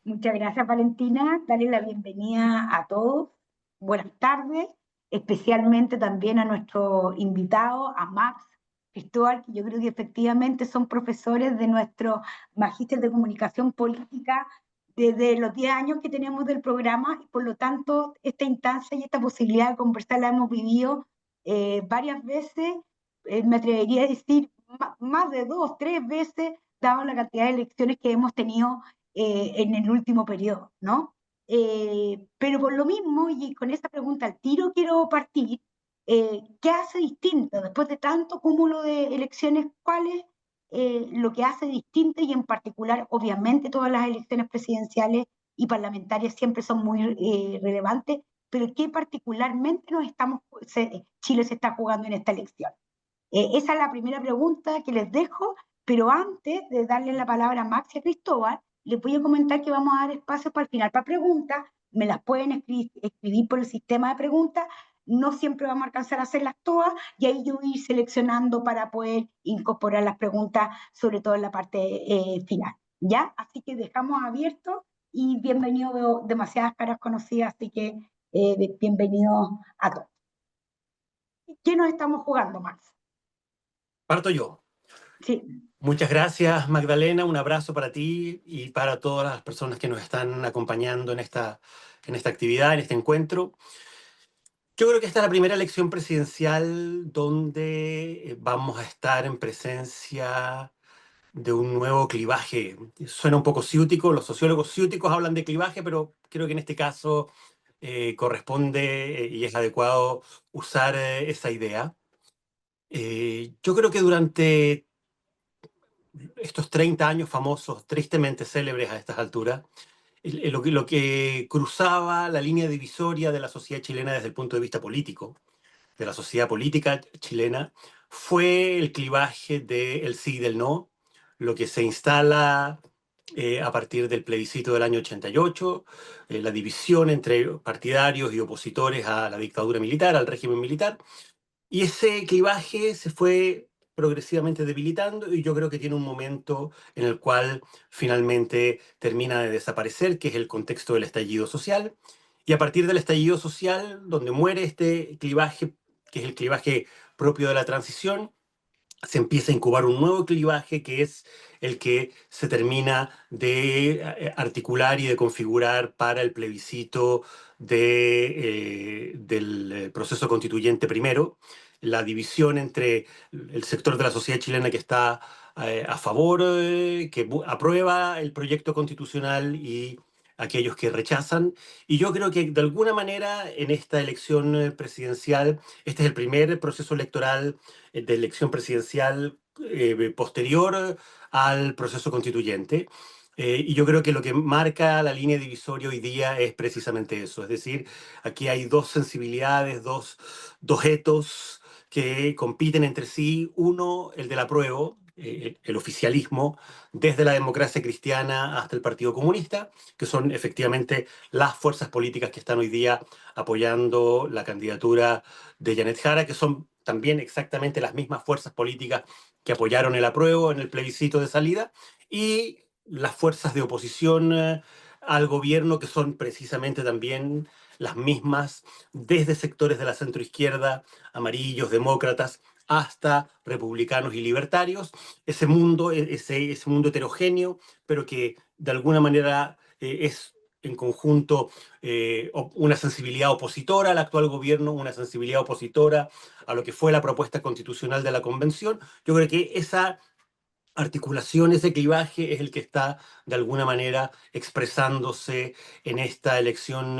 Muchas gracias, Valentina. Darle la bienvenida a todos. Buenas tardes, especialmente también a nuestro invitado, a Max Cristóbal, que yo creo que efectivamente son profesores de nuestro Magíster de Comunicación Política desde los 10 años que tenemos del programa, y por lo tanto esta instancia y esta posibilidad de conversar la hemos vivido varias veces, me atrevería a decir más de dos, tres veces, dado la cantidad de elecciones que hemos tenido en el último periodo, ¿no? Pero por lo mismo, y con esta pregunta al tiro quiero partir, ¿qué hace distinto después de tanto cúmulo de elecciones? ¿Cuál es lo que hace distinto? Y en particular, obviamente, todas las elecciones presidenciales y parlamentarias siempre son muy relevantes, pero ¿qué particularmente Chile se está jugando en esta elección? Esa es la primera pregunta que les dejo, pero antes de darle la palabra a Max y a Cristóbal, les voy a comentar que vamos a dar espacio para el final para preguntas. Me las pueden escribir por el sistema de preguntas. No siempre vamos a alcanzar a hacerlas todas, y ahí yo voy a ir seleccionando para poder incorporar las preguntas, sobre todo en la parte final. ¿Ya? Así que dejamos abierto, y bienvenido, veo demasiadas caras conocidas, así que bienvenidos a todos. ¿Qué nos estamos jugando, Max? Parto yo. Sí. Muchas gracias, Magdalena. Un abrazo para ti y para todas las personas que nos están acompañando en esta actividad, en este encuentro. Yo creo que esta es la primera elección presidencial donde vamos a estar en presencia de un nuevo clivaje. Suena un poco ciútico, los sociólogos ciúticos hablan de clivaje, pero creo que en este caso corresponde y es adecuado usar esa idea. Yo creo que durante estos 30 años famosos, tristemente célebres a estas alturas, lo que cruzaba la línea divisoria de la sociedad chilena desde el punto de vista político, de la sociedad política chilena, fue el clivaje del sí y del no, lo que se instala a partir del plebiscito del año 88, la división entre partidarios y opositores a la dictadura militar, al régimen militar, y ese clivaje se fue progresivamente debilitando, y yo creo que tiene un momento en el cual finalmente termina de desaparecer, que es el contexto del estallido social. Y a partir del estallido social, donde muere este clivaje, que es el clivaje propio de la transición, se empieza a incubar un nuevo clivaje, que es el que se termina de articular y de configurar para el plebiscito del proceso constituyente primero, la división entre el sector de la sociedad chilena que está a favor, que aprueba el proyecto constitucional, y aquellos que rechazan. Y yo creo que de alguna manera en esta elección presidencial, este es el primer proceso electoral de elección presidencial posterior al proceso constituyente. Y yo creo que lo que marca la línea divisoria hoy día es precisamente eso. Es decir, aquí hay dos sensibilidades, dos etos que compiten entre sí. Uno, el del apruebo, el oficialismo, desde la democracia cristiana hasta el Partido Comunista, que son efectivamente las fuerzas políticas que están hoy día apoyando la candidatura de Janet Jara, que son también exactamente las mismas fuerzas políticas que apoyaron el apruebo en el plebiscito de salida, y las fuerzas de oposición al gobierno, que son precisamente también las mismas, desde sectores de la centroizquierda, amarillos, demócratas, hasta republicanos y libertarios. Ese mundo heterogéneo, pero que de alguna manera es en conjunto una sensibilidad opositora al actual gobierno, una sensibilidad opositora a lo que fue la propuesta constitucional de la convención. Yo creo que esa articulación, ese clivaje es el que está de alguna manera expresándose en esta elección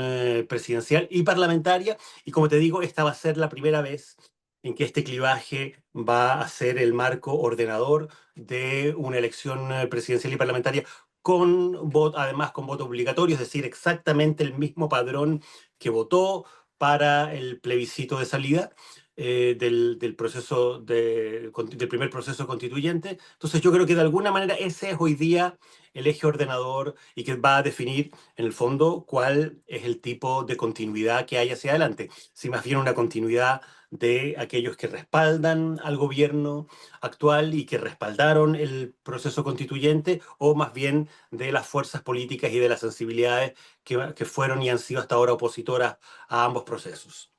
presidencial y parlamentaria. Y como te digo, esta va a ser la primera vez en que este clivaje va a ser el marco ordenador de una elección presidencial y parlamentaria, con voto, además con voto obligatorio, es decir, exactamente el mismo padrón que votó para el plebiscito de salida. del proceso del primer proceso constituyente. Entonces yo creo que de alguna manera ese es hoy día el eje ordenador y que va a definir en el fondo cuál es el tipo de continuidad que hay hacia adelante. Si más bien una continuidad de aquellos que respaldan al gobierno actual y que respaldaron el proceso constituyente, o más bien de las fuerzas políticas y de las sensibilidades que fueron y han sido hasta ahora opositoras a ambos procesos.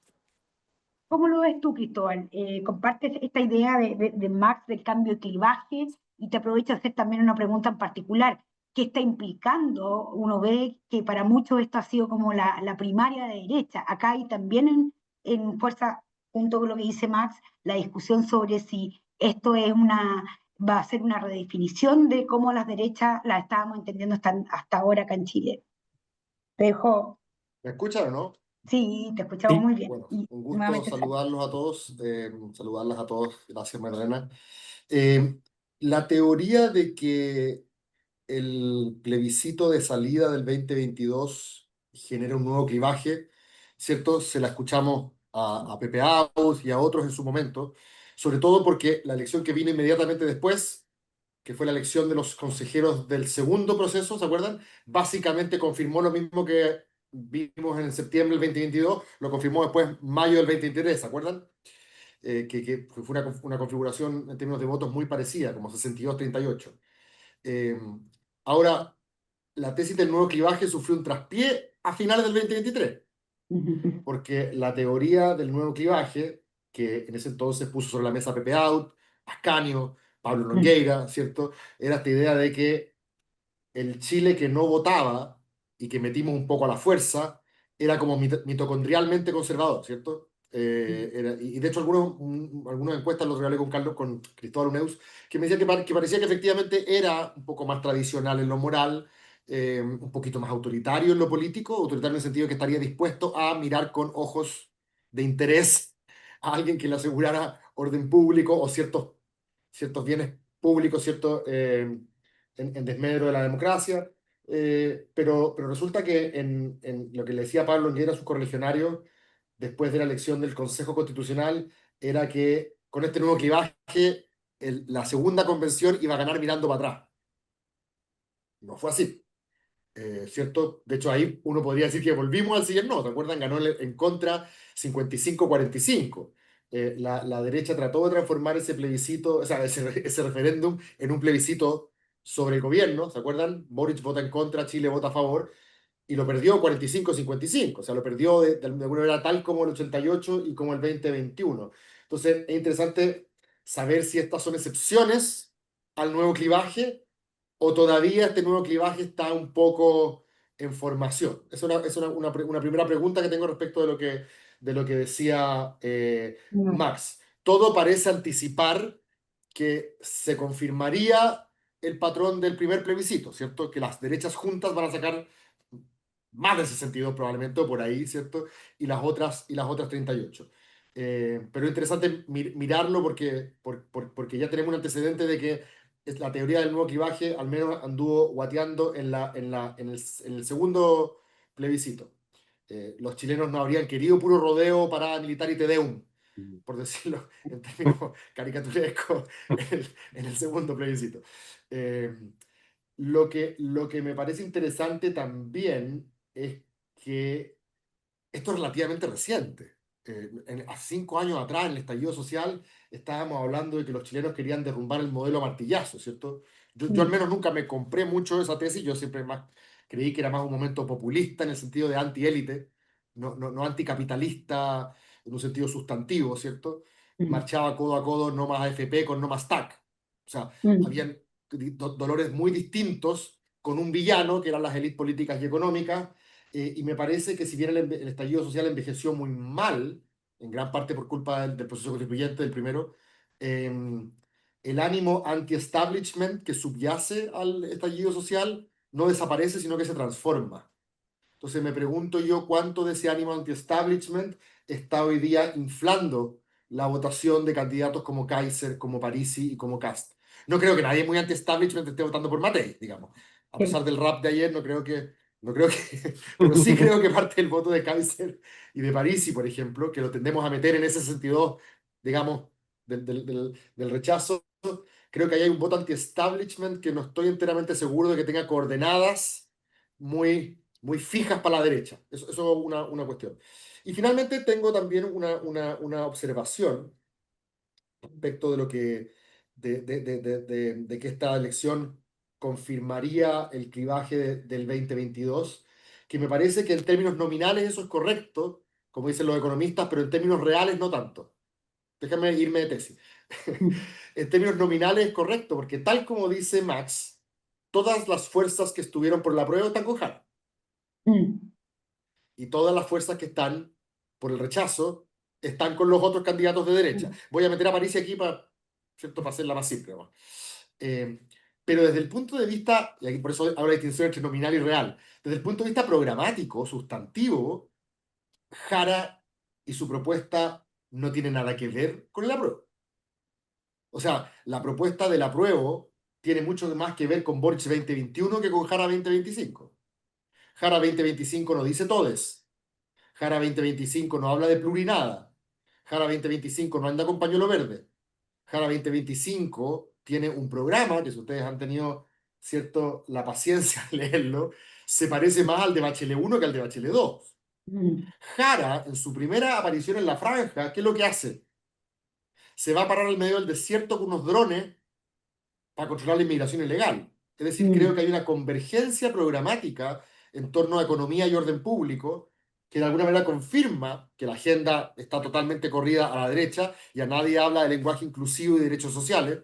¿Cómo lo ves tú, Cristóbal? ¿Compartes esta idea de Marx del cambio de clivaje? Y te aprovecho de hacer también una pregunta en particular. ¿Qué está implicando? Uno ve que para muchos esto ha sido como la primaria de derecha. Acá hay también en fuerza, junto con lo que dice Marx, la discusión sobre si esto es va a ser una redefinición de cómo las derechas las estábamos entendiendo hasta ahora acá en Chile. Te dejo, ¿Me escuchan o no? sí, te escuchamos Sí. muy bien. Bueno, Y un gusto nuevamente saludarlos a todos, saludarlas a todos. Gracias, Magdalena. Eh, la teoría de que el plebiscito de salida del 2022 genera un nuevo clivaje, ¿cierto? Se la escuchamos a Pepe Aus y a otros en su momento, sobre todo porque la elección que vino inmediatamente después, que fue la elección de los consejeros del segundo proceso, ¿se acuerdan? Básicamente confirmó lo mismo que vimos en septiembre del 2022, lo confirmó después mayo del 2023, ¿se acuerdan? Que fue una configuración en términos de votos muy parecida, como 62-38. Eh, ahora, la tesis del nuevo clivaje sufrió un traspié a finales del 2023, te... porque la teoría del nuevo clivaje, que en ese entonces puso sobre la mesa Pepe Out, Ascanio, Pablo Longueira, ¿cierto? Era esta idea de que el Chile que no votaba y que metimos un poco a la fuerza era como mitocondrialmente conservador, ¿cierto? Y de hecho algunas encuestas los regalé con Carlos, con Cristóbal Uneus, que me decían que parecía que efectivamente era un poco más tradicional en lo moral, un poquito más autoritario en lo político, autoritario en el sentido de que estaría dispuesto a mirar con ojos de interés a alguien que le asegurara orden público o ciertos bienes públicos, ¿cierto? En desmedro de la democracia, pero resulta que en lo que le decía Pablo Longueira a sus correligionarios después de la elección del Consejo Constitucional era que con este nuevo clivaje la segunda convención iba a ganar mirando para atrás. No fue así. ¿Cierto? De hecho, ahí uno podría decir que volvimos al siguiente no, ¿te acuerdan? Ganó en contra 55-45. La derecha trató de transformar ese plebiscito, o sea, ese referéndum en un plebiscito sobre el gobierno, ¿se acuerdan? Boric vota en contra, Chile vota a favor, y lo perdió 45-55, o sea, lo perdió de alguna manera tal como el 88 y como el 2021. Entonces, es interesante saber si estas son excepciones al nuevo clivaje o todavía este nuevo clivaje está un poco en formación. Es una primera pregunta que tengo respecto de lo que decía Max. Todo parece anticipar que se confirmaría el patrón del primer plebiscito, ¿cierto? Que las derechas juntas van a sacar más de 62 probablemente, o por ahí, ¿cierto? Y las otras 38. Pero es interesante mirarlo porque ya tenemos un antecedente de que la teoría del nuevo clivaje al menos anduvo guateando en el segundo plebiscito. Los chilenos no habrían querido puro rodeo, parada militar y tedeum, por decirlo en términos caricaturescos, en el segundo plebiscito. Eh, lo que me parece interesante también es que esto es relativamente reciente. A 5 años atrás, en el estallido social, estábamos hablando de que los chilenos querían derrumbar el modelo a martillazo, ¿cierto? Yo al menos nunca me compré mucho esa tesis, yo siempre más creí que era más un momento populista en el sentido de antiélite, no anticapitalista en un sentido sustantivo, ¿cierto? Marchaba codo a codo no más AFP con no más TAC. O sea, habían dolores muy distintos con un villano, que eran las élites políticas y económicas, y me parece que si bien el estallido social envejeció muy mal, en gran parte por culpa del proceso constituyente, del primero, eh, el ánimo anti-establishment que subyace al estallido social no desaparece, sino que se transforma. Entonces me pregunto yo cuánto de ese ánimo anti-establishment está hoy día inflando la votación de candidatos como Kaiser, como Parisi y como Kast. No creo que nadie muy anti-establishment esté votando por Matei, digamos. A pesar del rap de ayer, No creo que, pero sí creo que parte del voto de Kaiser y de Parisi, por ejemplo, que lo tendemos a meter en ese sentido, digamos, del rechazo. Creo que ahí hay un voto anti-establishment que no estoy enteramente seguro de que tenga coordenadas muy fijas para la derecha. Eso es una cuestión. Y finalmente tengo también una observación respecto de lo que de que esta elección confirmaría el clivaje del 2022, que me parece que en términos nominales eso es correcto, como dicen los economistas, pero en términos reales no tanto. Déjame irme de tesis. En términos nominales es correcto, porque tal como dice Max, todas las fuerzas que estuvieron por la prueba están con Jara Mm, y todas las fuerzas que están por el rechazo están con los otros candidatos de derecha. mm, Voy a meter a París aquí para, ¿cierto? Para hacerla más simple, ¿no? Eh, pero desde el punto de vista, y aquí por eso hablo de distinción entre nominal y real, desde el punto de vista programático, sustantivo, Jara y su propuesta no tiene nada que ver con el apruebo. O sea, la propuesta del apruebo tiene mucho más que ver con Boric 2021 que con Jara 2025. Jara 2025 no dice todes. Jara 2025 no habla de plurinada. Jara 2025 no anda con pañuelo verde. Jara 2025 tiene un programa que si ustedes han tenido, cierto, la paciencia de leerlo, se parece más al de Bachelet 1 que al de Bachelet 2. mm, Jara, en su primera aparición en la franja, ¿qué es lo que hace? Se va a parar al medio del desierto con unos drones para controlar la inmigración ilegal. Es decir, creo mm, que hay una convergencia programática en torno a economía y orden público que de alguna manera confirma que la agenda está totalmente corrida a la derecha y a nadie habla de lenguaje inclusivo y derechos sociales.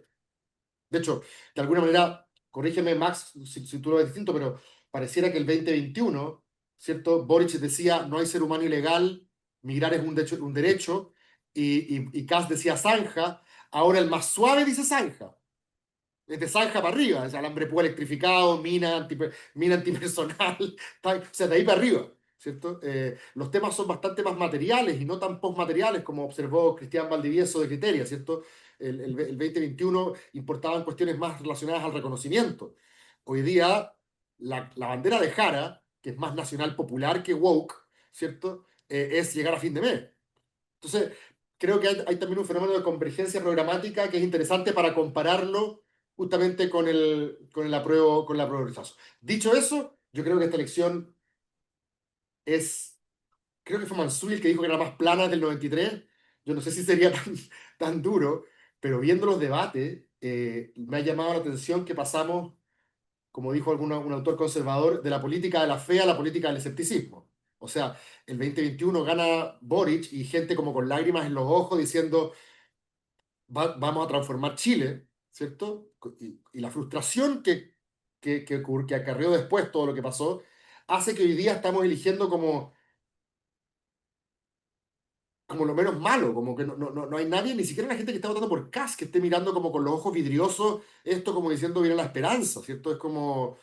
De hecho, de alguna manera, corrígeme Max si tú lo ves distinto, pero pareciera que el 2021, ¿cierto? Boric decía, no hay ser humano ilegal, migrar es un derecho, y Kass decía zanja, ahora el más suave dice zanja. Es de zanja para arriba, es alambre púa electrificado, mina antipersonal, o sea, de ahí para arriba, ¿cierto? Los temas son bastante más materiales y no tan postmateriales como observó Cristian Valdivieso de Criteria, ¿cierto? El 2021 importaban cuestiones más relacionadas al reconocimiento. Hoy día, la bandera de Jara, que es más nacional popular que woke, ¿cierto? Es llegar a fin de mes. Entonces, creo que hay también un fenómeno de convergencia programática que es interesante para compararlo justamente con la apruebo rechazo. Dicho eso, yo creo que esta elección es, creo que fue Mansur el que dijo que era más plana del 93. Yo no sé si sería tan duro, pero viendo los debates, me ha llamado la atención que pasamos, como dijo un autor conservador, de la política de la fe a la política del escepticismo. O sea, el 2021 gana Boric y gente como con lágrimas en los ojos diciendo vamos a transformar Chile, ¿cierto? Y la frustración que acarreó después todo lo que pasó, hace que hoy día estamos eligiendo como lo menos malo, como que no hay nadie, ni siquiera la gente que está votando por Kast, que esté mirando como con los ojos vidriosos, esto como diciendo viene la esperanza, ¿cierto? Es como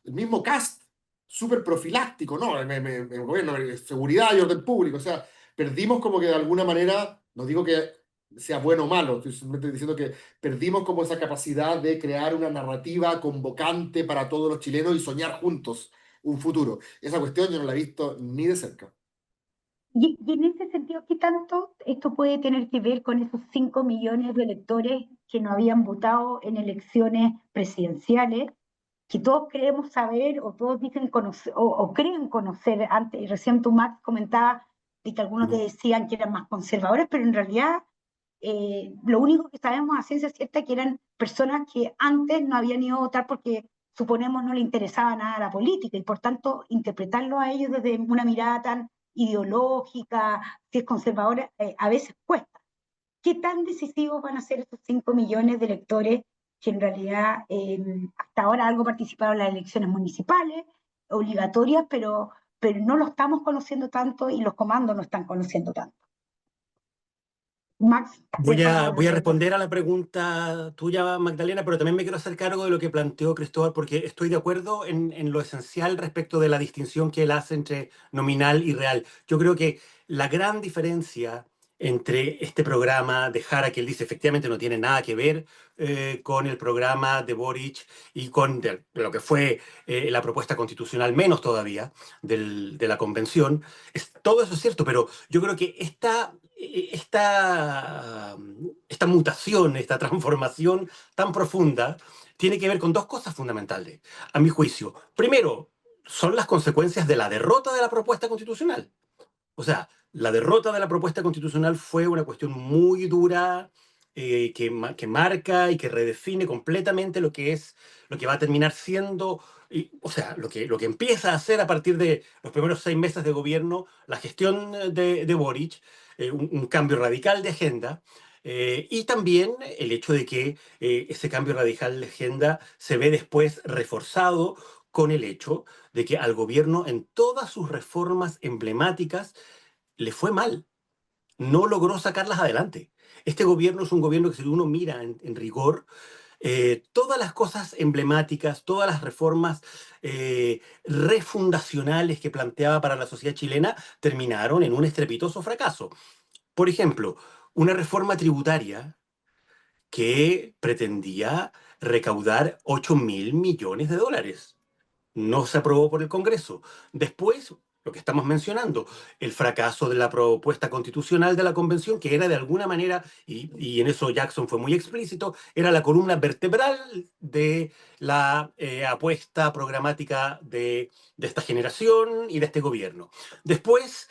el mismo Kast, súper profiláctico, ¿no? El gobierno, seguridad y orden público, o sea, perdimos como que de alguna manera, no digo que sea bueno o malo, estoy simplemente diciendo que perdimos como esa capacidad de crear una narrativa convocante para todos los chilenos y soñar juntos un futuro. Esa cuestión yo no la he visto ni de cerca. y en ese sentido, ¿qué tanto esto puede tener que ver con esos 5 millones de electores que no habían votado en elecciones presidenciales, que todos creemos saber o todos dicen conocer o creen conocer? Antes, recién tú, Max, comentabas de que algunos te Ujú. decían que eran más conservadores, pero en realidad lo único que sabemos a ciencia cierta es que eran personas que antes no habían ido a votar porque suponemos no le interesaba nada la política y por tanto interpretarlo a ellos desde una mirada tan ideológica, si es conservadora, a veces cuesta. ¿Qué tan decisivos van a ser estos 5 millones de electores que en realidad hasta ahora algo participaron en las elecciones municipales, obligatorias, pero no lo estamos conociendo tanto y los comandos no están conociendo tanto? Max, Voy a responder a la pregunta tuya, Magdalena, pero también me quiero hacer cargo de lo que planteó Cristóbal, porque estoy de acuerdo en lo esencial respecto de la distinción que él hace entre nominal y real. Yo creo que la gran diferencia entre este programa de Jara, que él dice efectivamente no tiene nada que ver con el programa de Boric y con lo que fue la propuesta constitucional, menos todavía, de la convención. Todo eso es cierto, pero yo creo que esta mutación, esta transformación tan profunda, tiene que ver con dos cosas fundamentales, a mi juicio. Primero, son las consecuencias de la derrota de la propuesta constitucional. O sea, la derrota de la propuesta constitucional fue una cuestión muy dura, que marca y que redefine completamente lo que es, lo que va a terminar siendo, o sea, lo que empieza a hacer a partir de los primeros 6 meses de gobierno, la gestión de Boric, un cambio radical de agenda. Y también el hecho de que ese cambio radical de agenda se ve después reforzado con el hecho de que al gobierno en todas sus reformas emblemáticas le fue mal, no logró sacarlas adelante. Este gobierno es un gobierno que si uno mira en rigor, todas las cosas emblemáticas, todas las reformas refundacionales que planteaba para la sociedad chilena terminaron en un estrepitoso fracaso. Por ejemplo, una reforma tributaria que pretendía recaudar 8.000 millones de dólares, no se aprobó por el Congreso. Después, lo que estamos mencionando, el fracaso de la propuesta constitucional de la Convención, que era de alguna manera, y en eso Jackson fue muy explícito, era la columna vertebral de la apuesta programática de esta generación y de este gobierno. Después,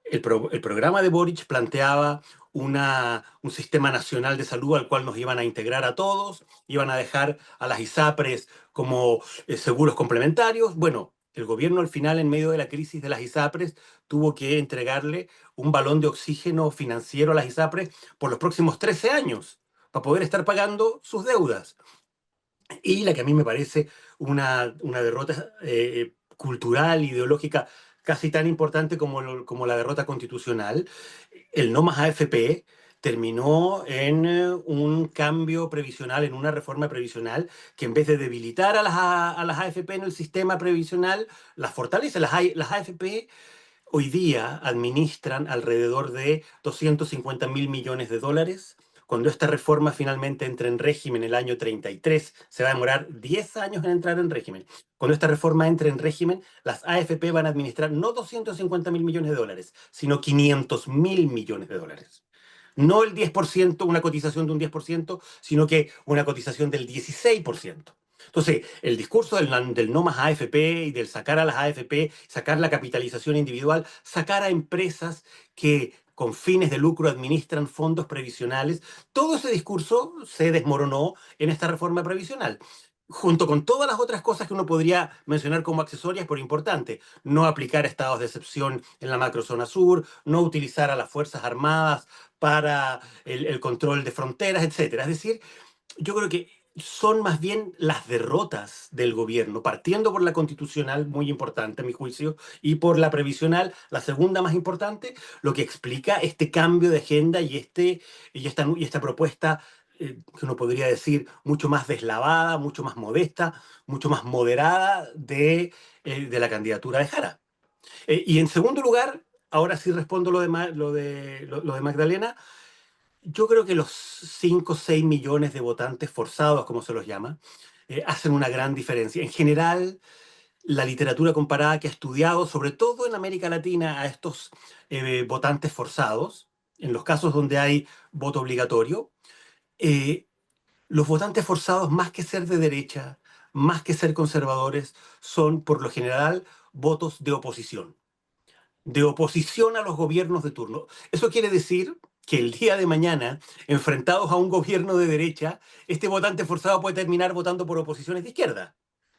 el programa de Boric planteaba un sistema nacional de salud al cual nos iban a integrar a todos, iban a dejar a las ISAPRES como seguros complementarios. Bueno, el gobierno al final, en medio de la crisis de las ISAPRES, tuvo que entregarle un balón de oxígeno financiero a las ISAPRES por los próximos 13 años para poder estar pagando sus deudas. Y la que a mí me parece una derrota cultural, ideológica, casi tan importante como la derrota constitucional, el no más AFP terminó en un cambio previsional, en una reforma previsional que en vez de debilitar a las AFP en el sistema previsional, las fortalece. Las AFP hoy día administran alrededor de 250.000 millones de dólares. Cuando esta reforma finalmente entre en régimen el año 33, se va a demorar 10 años en entrar en régimen. Cuando esta reforma entre en régimen, las AFP van a administrar no 250.000 millones de dólares, sino 500.000 millones de dólares. No el 10%, una cotización de un 10%, sino que una cotización del 16%. Entonces, el discurso del no más AFP y del sacar a las AFP, sacar la capitalización individual, sacar a empresas que con fines de lucro administran fondos previsionales, todo ese discurso se desmoronó en esta reforma previsional, junto con todas las otras cosas que uno podría mencionar como accesorias, pero importantes. No aplicar estados de excepción en la macrozona sur, no utilizar a las Fuerzas Armadas para el control de fronteras, etcétera. Es decir, yo creo que son más bien las derrotas del gobierno, partiendo por la constitucional, muy importante a mi juicio, y por la previsional, la segunda más importante, lo que explica este cambio de agenda y esta propuesta que uno podría decir mucho más deslavada, mucho más modesta, mucho más moderada de la candidatura de Jara. Y en segundo lugar, ahora sí respondo lo de Magdalena. Yo creo que los 5 o 6 millones de votantes forzados, como se los llama, hacen una gran diferencia. En general, la literatura comparada que ha estudiado, sobre todo en América Latina, a estos votantes forzados, en los casos donde hay voto obligatorio, eh, los votantes forzados, más que ser de derecha, más que ser conservadores, son por lo general votos de oposición a los gobiernos de turno. Eso quiere decir que el día de mañana, enfrentados a un gobierno de derecha, este votante forzado puede terminar votando por oposiciones de izquierda.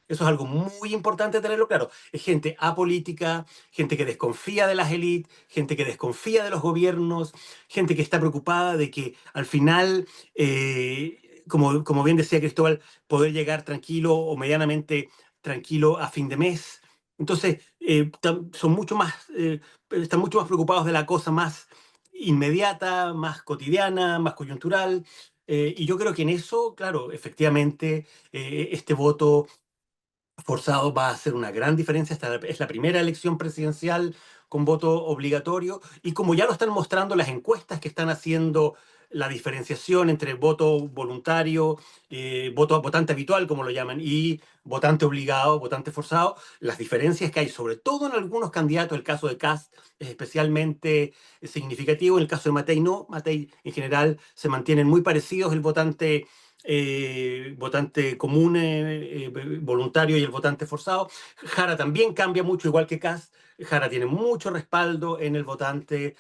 Eso es algo muy importante tenerlo claro. Es gente apolítica, gente que desconfía de las élites, gente que desconfía de los gobiernos, gente que está preocupada de que al final, como bien decía Cristóbal, poder llegar tranquilo o medianamente tranquilo a fin de mes. Entonces, son mucho más, están mucho más preocupados de la cosa más inmediata, más cotidiana, más coyuntural. Y yo creo que en eso, claro, efectivamente, este voto forzado va a hacer una gran diferencia. Esta es la primera elección presidencial con voto obligatorio y como ya lo están mostrando las encuestas que están haciendo la diferenciación entre voto voluntario, votante habitual, como lo llaman, y votante obligado, votante forzado, las diferencias que hay, sobre todo en algunos candidatos, el caso de Kast es especialmente significativo, en el caso de Matei no, Matei en general se mantienen muy parecidos el votante común voluntario y el votante forzado. Jara también cambia mucho, igual que Kast. Jara tiene mucho respaldo en el votante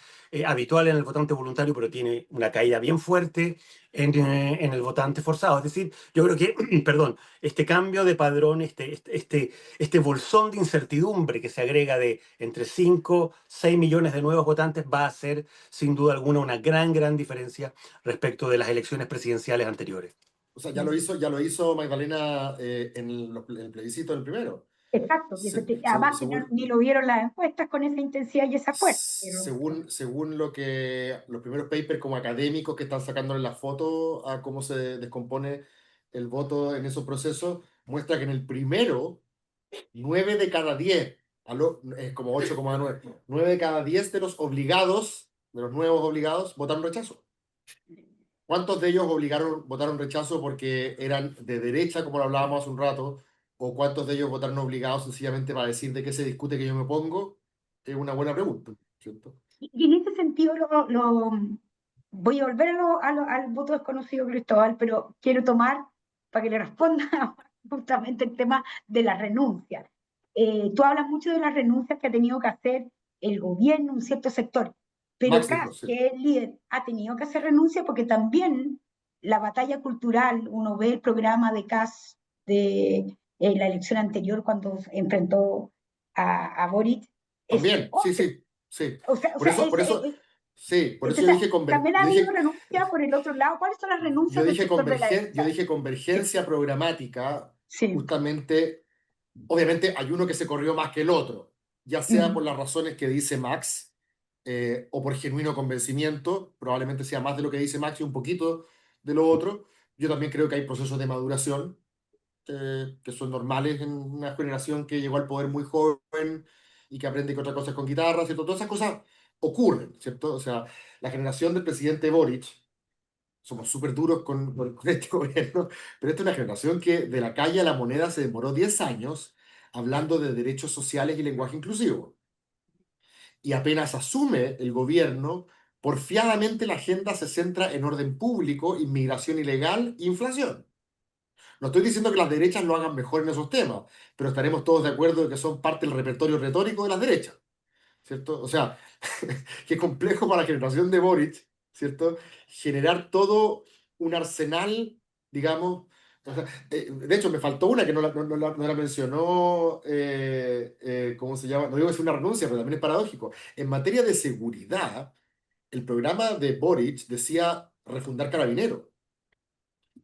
habitual, en el votante voluntario, pero tiene una caída bien fuerte en el votante forzado. Es decir, yo creo que, perdón, este cambio de padrón, este bolsón de incertidumbre que se agrega de entre 5 6 millones de nuevos votantes va a hacer, sin duda alguna, una gran diferencia respecto de las elecciones presidenciales anteriores. O sea, ya lo hizo Magdalena en el plebiscito del primero. Exacto, y además que Según, ni lo vieron las encuestas con esa intensidad y esa fuerza. Pero, según lo que los primeros papers como académicos que están sacándole la foto a cómo se descompone el voto en esos procesos, muestra que en el primero, 9 de cada 10, es como 8,9, 9 de cada 10 de los obligados, de los nuevos obligados, votaron rechazo. ¿Cuántos de ellos votaron rechazo porque eran de derecha, como lo hablábamos hace un rato? ¿O cuántos de ellos votaron obligados sencillamente para decir de qué se discute que yo me pongo? Es una buena pregunta, ¿cierto? y en ese sentido voy a volver al voto desconocido, Cristóbal, pero quiero tomar para que le responda justamente el tema de la renuncia. Tú hablas mucho de las renuncias que ha tenido que hacer el gobierno, un cierto sector, pero Máximo, Kast, sí. que es el líder, ha tenido que hacer renuncia porque también la batalla cultural, uno ve el programa de Kast de la elección anterior cuando enfrentó a Boric, es También, sí, sí, sí. o sea, o Por sea, eso, sí, por eso yo entonces, dije, también ha habido renuncia por el otro lado. ¿Cuáles son las renuncias del sector de la yo derecha? dije Sí, convergencia programática, sí. justamente, obviamente hay uno que se corrió más que el otro, ya sea por Mm. las razones que dice Max, o por genuino convencimiento, probablemente sea más de lo que dice Max y un poquito de lo otro. Yo también creo que hay procesos de maduración que son normales en una generación que llegó al poder muy joven y que aprende que otras cosas con guitarra, ¿cierto? Todas esas cosas ocurren, ¿cierto? O sea, la generación del presidente Boric, somos súper duros con este gobierno, pero esta es una generación que de la calle a la moneda se demoró 10 años hablando de derechos sociales y lenguaje inclusivo. Y apenas asume el gobierno, porfiadamente la agenda se centra en orden público, inmigración ilegal e inflación. No estoy diciendo que las derechas lo hagan mejor en esos temas, pero estaremos todos de acuerdo de que son parte del repertorio retórico de las derechas, ¿cierto? O sea, qué complejo para la generación de Boric, ¿cierto? Generar todo un arsenal, digamos. O sea, de hecho, me faltó una que no la mencionó, ¿cómo se llama? No digo que es una renuncia, pero también es paradójico. En materia de seguridad, el programa de Boric decía refundar Carabineros.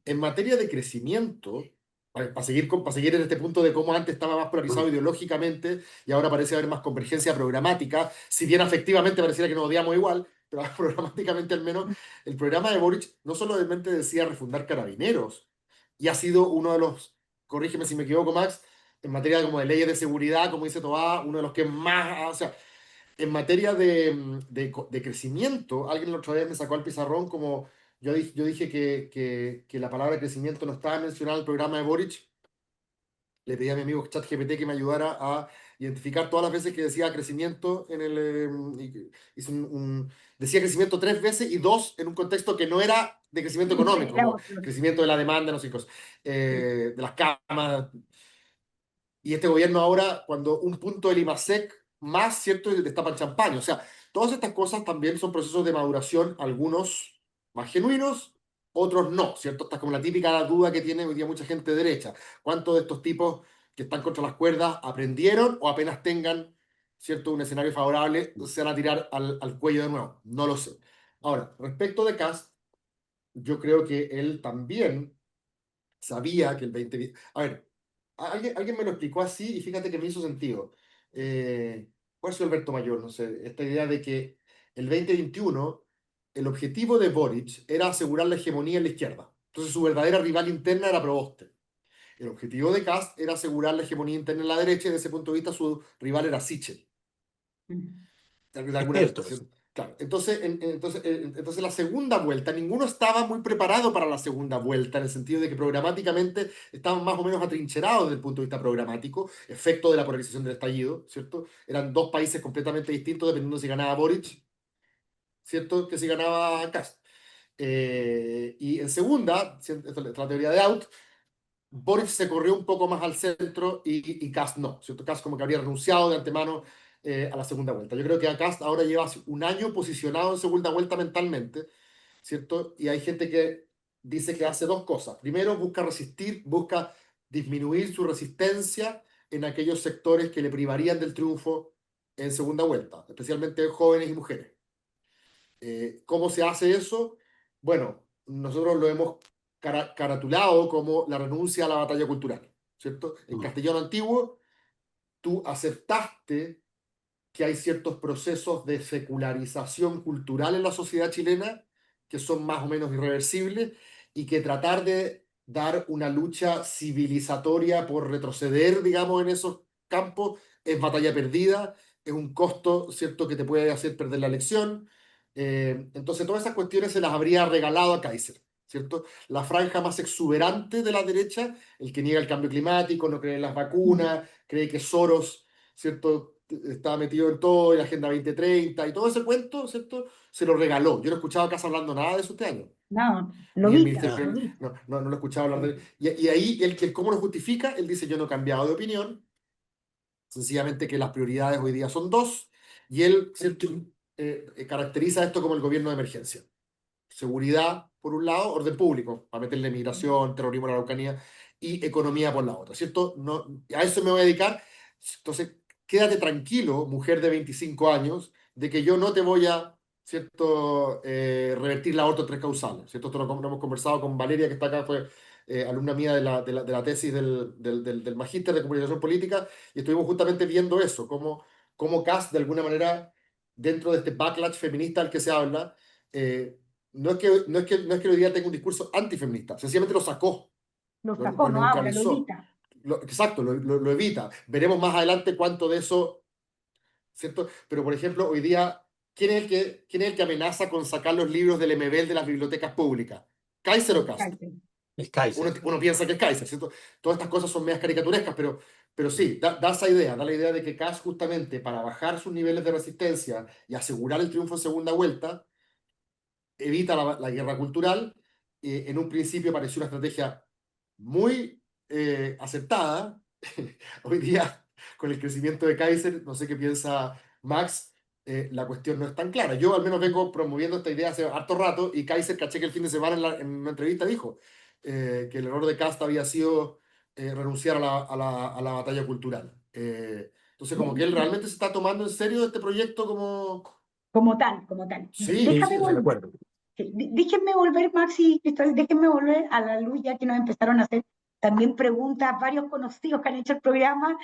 En materia de crecimiento, para seguir en este punto de cómo antes estaba más polarizado ideológicamente y ahora parece haber más convergencia programática, si bien afectivamente pareciera que nos odiamos igual, pero programáticamente al menos, el programa de Boric no solamente decía refundar Carabineros, y ha sido uno de los, corrígeme si me equivoco, Max, en materia como de leyes de seguridad, como dice Tobá, uno de los que más, o sea, en materia de crecimiento, alguien la otra vez me sacó al pizarrón como yo dije que la palabra crecimiento no estaba mencionada en el programa de Boric. Le pedí a mi amigo ChatGPT que me ayudara a identificar todas las veces que decía crecimiento en el... hizo decía crecimiento 3 veces y dos en un contexto que no era de crecimiento económico, Era como otro. crecimiento de la demanda, no sé qué cosas, de las camas, y este gobierno ahora, cuando un punto del IMASEC más, ¿cierto? Destapan champaña. O sea, todas estas cosas también son procesos de maduración, algunos más genuinos, otros no, ¿cierto? Esta es como la típica duda que tiene hoy día mucha gente de derecha. ¿Cuántos de estos tipos que están contra las cuerdas aprendieron o apenas tengan, ¿cierto? Un escenario favorable, se van a tirar al cuello de nuevo? No lo sé. Ahora, respecto de Kast, yo creo que él también sabía que el 20... A ver, alguien me lo explicó así y fíjate que me hizo sentido. ¿Cuál es Alberto Mayor? No sé, esta idea de que el 2021 el objetivo de Boric era asegurar la hegemonía en la izquierda. Entonces su verdadera rival interna era Proboste. El objetivo de Kast era asegurar la hegemonía interna en la derecha y desde ese punto de vista su rival era Sichel, de Es alguna cierto. ¿sí? Claro. Entonces la segunda vuelta, ninguno estaba muy preparado para la segunda vuelta, en el sentido de que programáticamente estaban más o menos atrincherados desde el punto de vista programático, efecto de la polarización del estallido, ¿cierto? Eran dos países completamente distintos dependiendo si ganaba Boric, ¿cierto? Que si ganaba Kast. Y en segunda, esta es la teoría de Out, Boric se corrió un poco más al centro y Kast no, ¿cierto? Kast como que habría renunciado de antemano a la segunda vuelta. Yo creo que a Kast ahora lleva un año posicionado en segunda vuelta mentalmente, ¿cierto? Y hay gente que dice que hace dos cosas. Primero, busca resistir, busca disminuir su resistencia en aquellos sectores que le privarían del triunfo en segunda vuelta, especialmente jóvenes y mujeres. ¿Cómo se hace eso? Bueno, nosotros lo hemos caratulado como la renuncia a la batalla cultural, ¿cierto? En Mm. castellano antiguo, tú aceptaste que hay ciertos procesos de secularización cultural en la sociedad chilena que son más o menos irreversibles y que tratar de dar una lucha civilizatoria por retroceder, digamos, en esos campos es batalla perdida, es un costo, ¿cierto?, que te puede hacer perder la elección. Entonces, todas esas cuestiones se las habría regalado a Kaiser, ¿cierto? La franja más exuberante de la derecha, el que niega el cambio climático, no cree en las vacunas, cree que Soros, ¿cierto?, estaba metido en todo, y la Agenda 2030 y todo ese cuento, ¿cierto? Se lo regaló. Yo no he escuchado a Casa hablando nada de eso este año. No, Ni el Lobita, Ah, Ministerio, Lobita. no lo he escuchado hablar de él. Y ahí, ¿cómo lo justifica? Él dice, yo no he cambiado de opinión, sencillamente que las prioridades hoy día son dos, y él, ¿cierto? Caracteriza esto como el gobierno de emergencia. Seguridad, por un lado, orden público, para meterle migración, terrorismo en la Araucanía, y economía por la otra, ¿cierto? No, a eso me voy a dedicar. Entonces, quédate tranquilo, mujer de 25 años, de que yo no te voy a, ¿cierto?, revertir la aborto en tres causales, ¿cierto? Esto lo hemos conversado con Valeria, que está acá, fue alumna mía de la tesis del magíster de comunicación política, y estuvimos justamente viendo eso, cómo Kast, de alguna manera, dentro de este backlash feminista al que se habla, no es que hoy día tenga un discurso antifeminista, sencillamente lo sacó, Lo lo sacó, no habla, neutralizó. Lolita. Exacto, lo evita. Veremos más adelante cuánto de eso, ¿cierto? Pero, por ejemplo, hoy día, ¿quién es el que amenaza con sacar los libros del MBL de las bibliotecas públicas? ¿Kaiser o Kast? es Uno, Kaiser. uno piensa que es Kaiser, ¿cierto? Todas estas cosas son medias caricaturescas, pero sí, da esa idea, da la idea de que Kast, justamente para bajar sus niveles de resistencia y asegurar el triunfo en segunda vuelta, evita la guerra cultural. En un principio pareció una estrategia muy aceptada. Hoy día, con el crecimiento de Kaiser, no sé qué piensa Max, la cuestión no es tan clara. Yo al menos vengo promoviendo esta idea hace harto rato y Kaiser, caché que el fin de semana en una entrevista dijo que el error de Kast había sido renunciar a la batalla cultural. Entonces, como que él realmente se está tomando en serio este proyecto como... Como tal, como tal. Sí, Sí, Déjame sí, estoy de volver, acuerdo. sí, déjenme volver, Maxi, Cristóbal, déjenme volver a la luz, ya que nos empezaron a hacer también preguntas varios conocidos que han hecho el programa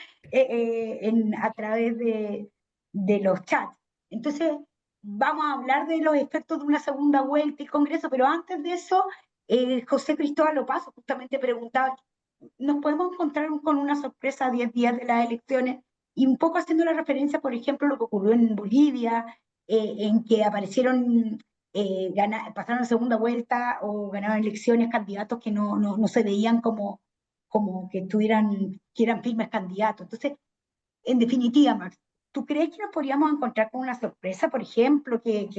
a través de los chats. Entonces, vamos a hablar de los efectos de una segunda vuelta y congreso, pero antes de eso, José Cristóbal Opazo justamente preguntaba, ¿nos podemos encontrar con una sorpresa a 10 días de las elecciones? Y un poco haciendo la referencia, por ejemplo, a lo que ocurrió en Bolivia, en que aparecieron, pasaron a segunda vuelta o ganaron elecciones candidatos que no se veían como que eran firmes candidatos. Entonces, en definitiva, Max, ¿tú crees que nos podríamos encontrar con una sorpresa, por ejemplo, que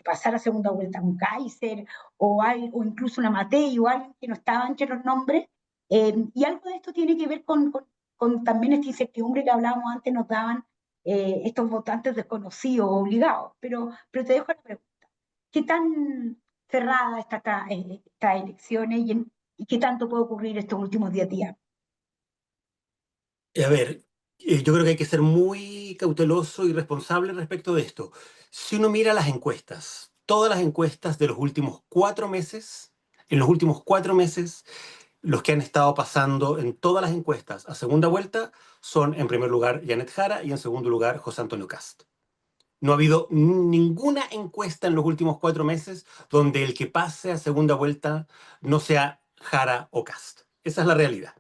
pasara a segunda vuelta un Kaiser o incluso una Matei o alguien que no estaba entre los nombres? Y algo de esto tiene que ver con también esta incertidumbre que hablábamos antes, nos daban estos votantes desconocidos, obligados. Pero te dejo la pregunta. ¿Qué tan cerrada está estas elecciones y qué tanto puede ocurrir estos últimos 10 días? A ver, yo creo que hay que ser muy cauteloso y responsable respecto de esto. Si uno mira las encuestas, todas las encuestas de los últimos 4 meses, en los últimos 4 meses, los que han estado pasando en todas las encuestas a segunda vuelta son, en primer lugar, Janet Jara y en segundo lugar, José Antonio Cast. No ha habido ninguna encuesta en los últimos 4 meses donde el que pase a segunda vuelta no sea Jara o Cast. Esa es la realidad.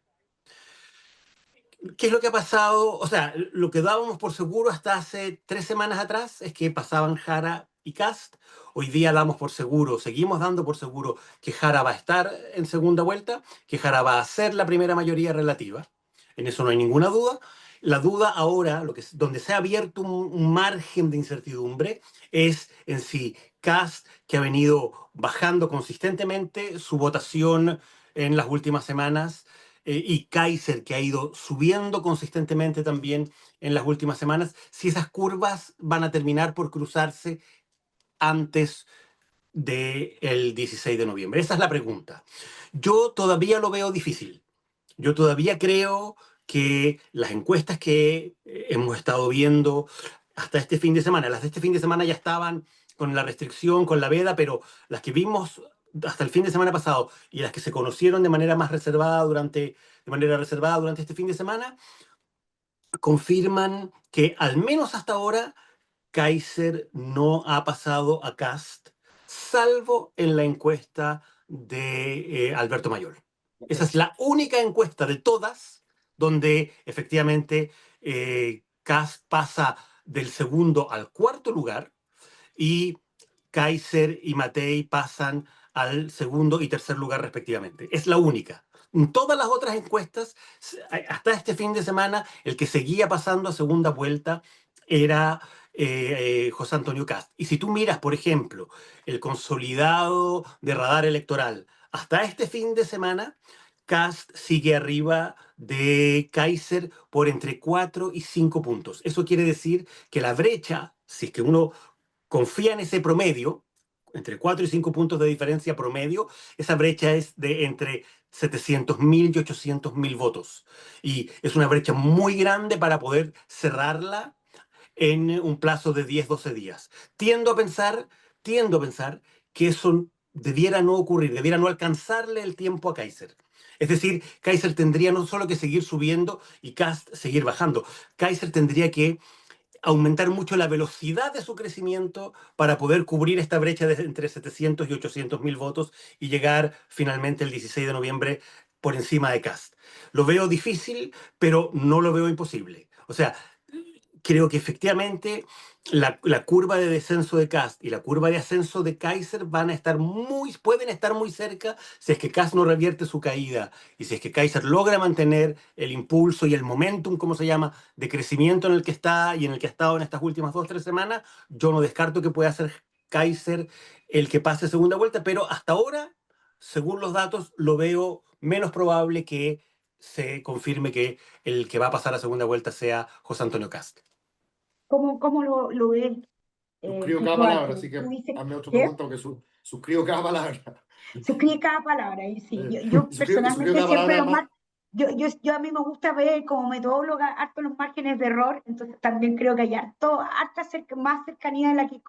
¿Qué es lo que ha pasado? O sea, lo que dábamos por seguro hasta hace 3 semanas atrás es que pasaban Jara y Kast. Hoy día damos por seguro, seguimos dando por seguro que Jara va a estar en segunda vuelta, que Jara va a ser la primera mayoría relativa. En eso no hay ninguna duda. La duda ahora, donde se ha abierto un margen de incertidumbre, es en si Kast, que ha venido bajando consistentemente su votación en las últimas semanas, y Kaiser, que ha ido subiendo consistentemente también en las últimas semanas, si esas curvas van a terminar por cruzarse antes del 16 de noviembre. Esa es la pregunta. Yo todavía lo veo difícil. Yo todavía creo que las encuestas que hemos estado viendo hasta este fin de semana, las de este fin de semana ya estaban con la restricción, con la veda, pero las que vimos hasta el fin de semana pasado y las que se conocieron de manera más reservada durante este fin de semana, confirman que al menos hasta ahora Kaiser no ha pasado a Kast, salvo en la encuesta de Alberto Mayor. Esa es la única encuesta de todas donde efectivamente Kast pasa del segundo al cuarto lugar y Kaiser y Matei pasan al segundo y tercer lugar respectivamente. Es la única. En todas las otras encuestas, hasta este fin de semana, el que seguía pasando a segunda vuelta era José Antonio Kast. Y si tú miras, por ejemplo, el consolidado de Radar Electoral, hasta este fin de semana, Kast sigue arriba de Kaiser por entre 4 y 5 puntos. Eso quiere decir que la brecha, si es que uno confía en ese promedio, entre 4 y 5 puntos de diferencia promedio, esa brecha es de entre 700.000 y 800.000 votos. Y es una brecha muy grande para poder cerrarla en un plazo de 10, 12 días. Tiendo a pensar que eso debiera no ocurrir, debiera no alcanzarle el tiempo a Kaiser. Es decir, Kaiser tendría no solo que seguir subiendo y Kast seguir bajando. Kaiser tendría que aumentar mucho la velocidad de su crecimiento para poder cubrir esta brecha de entre 700 y 800.000 votos y llegar finalmente el 16 de noviembre por encima de Kast. Lo veo difícil, pero no lo veo imposible. O sea, creo que efectivamente la curva de descenso de Kast y la curva de ascenso de Kaiser pueden estar muy cerca si es que Kast no revierte su caída y si es que Kaiser logra mantener el impulso y el momentum, como se llama, de crecimiento en el que está y en el que ha estado en estas últimas 2, 3 semanas. Yo no descarto que pueda ser Kaiser el que pase segunda vuelta, pero hasta ahora, según los datos, lo veo menos probable que se confirme que el que va a pasar a segunda vuelta sea José Antonio Kast. ¿Cómo lo ves, Suscribo cada Cristóbal? palabra, así Tú que dices hazme otra que pregunta porque suscribo cada palabra. suscribe cada palabra. Y sí, Eh, yo y suscribo personalmente cada palabra siempre además. yo a mí me gusta ver como metodóloga harto los márgenes de error, entonces también creo que hay más cercanía de la que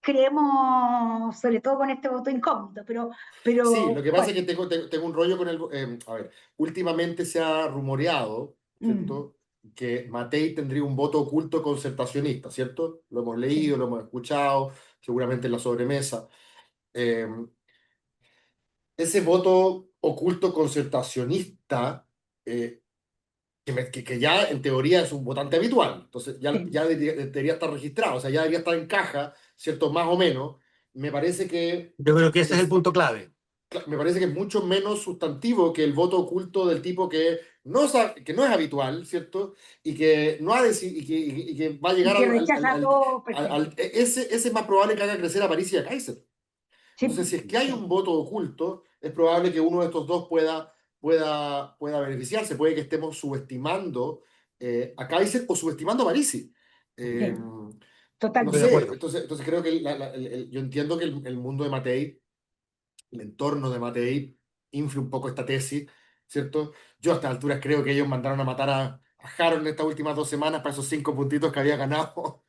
creemos, sobre todo con este voto incógnito, Sí, lo pero que pasa es bueno, que tengo un rollo con el... a ver, últimamente se ha rumoreado, mm, ¿cierto? Que Matei tendría un voto oculto concertacionista, ¿cierto? Lo hemos leído, sí, lo hemos escuchado, seguramente en la sobremesa. Eh, ese voto oculto concertacionista, eh, que ya en teoría es un votante habitual, entonces sí, ya debería estar registrado, o sea, ya debería estar en caja, ¿cierto? Más o menos. Me parece que Yo creo que ese es el es, punto clave. me parece que es mucho menos sustantivo que el voto oculto del tipo que no es habitual, ¿cierto? Y que no ha y que va a y llegar que rechaza todo perfecto. ese es más probable que haga crecer a París y a Kaiser. Sí, Entonces, si es que hay sí, un voto oculto, es probable que uno de estos dos pueda beneficiarse. Puede que estemos subestimando a Kaiser o subestimando a Parisi. Eh, sí, no Estoy de totalmente. sé, acuerdo. entonces creo que yo entiendo que el mundo de Matei, el entorno de Matei, influye un poco esta tesis, ¿cierto? Yo a estas alturas creo que ellos mandaron a matar a Harold en estas últimas 2 semanas para esos 5 puntitos que había ganado.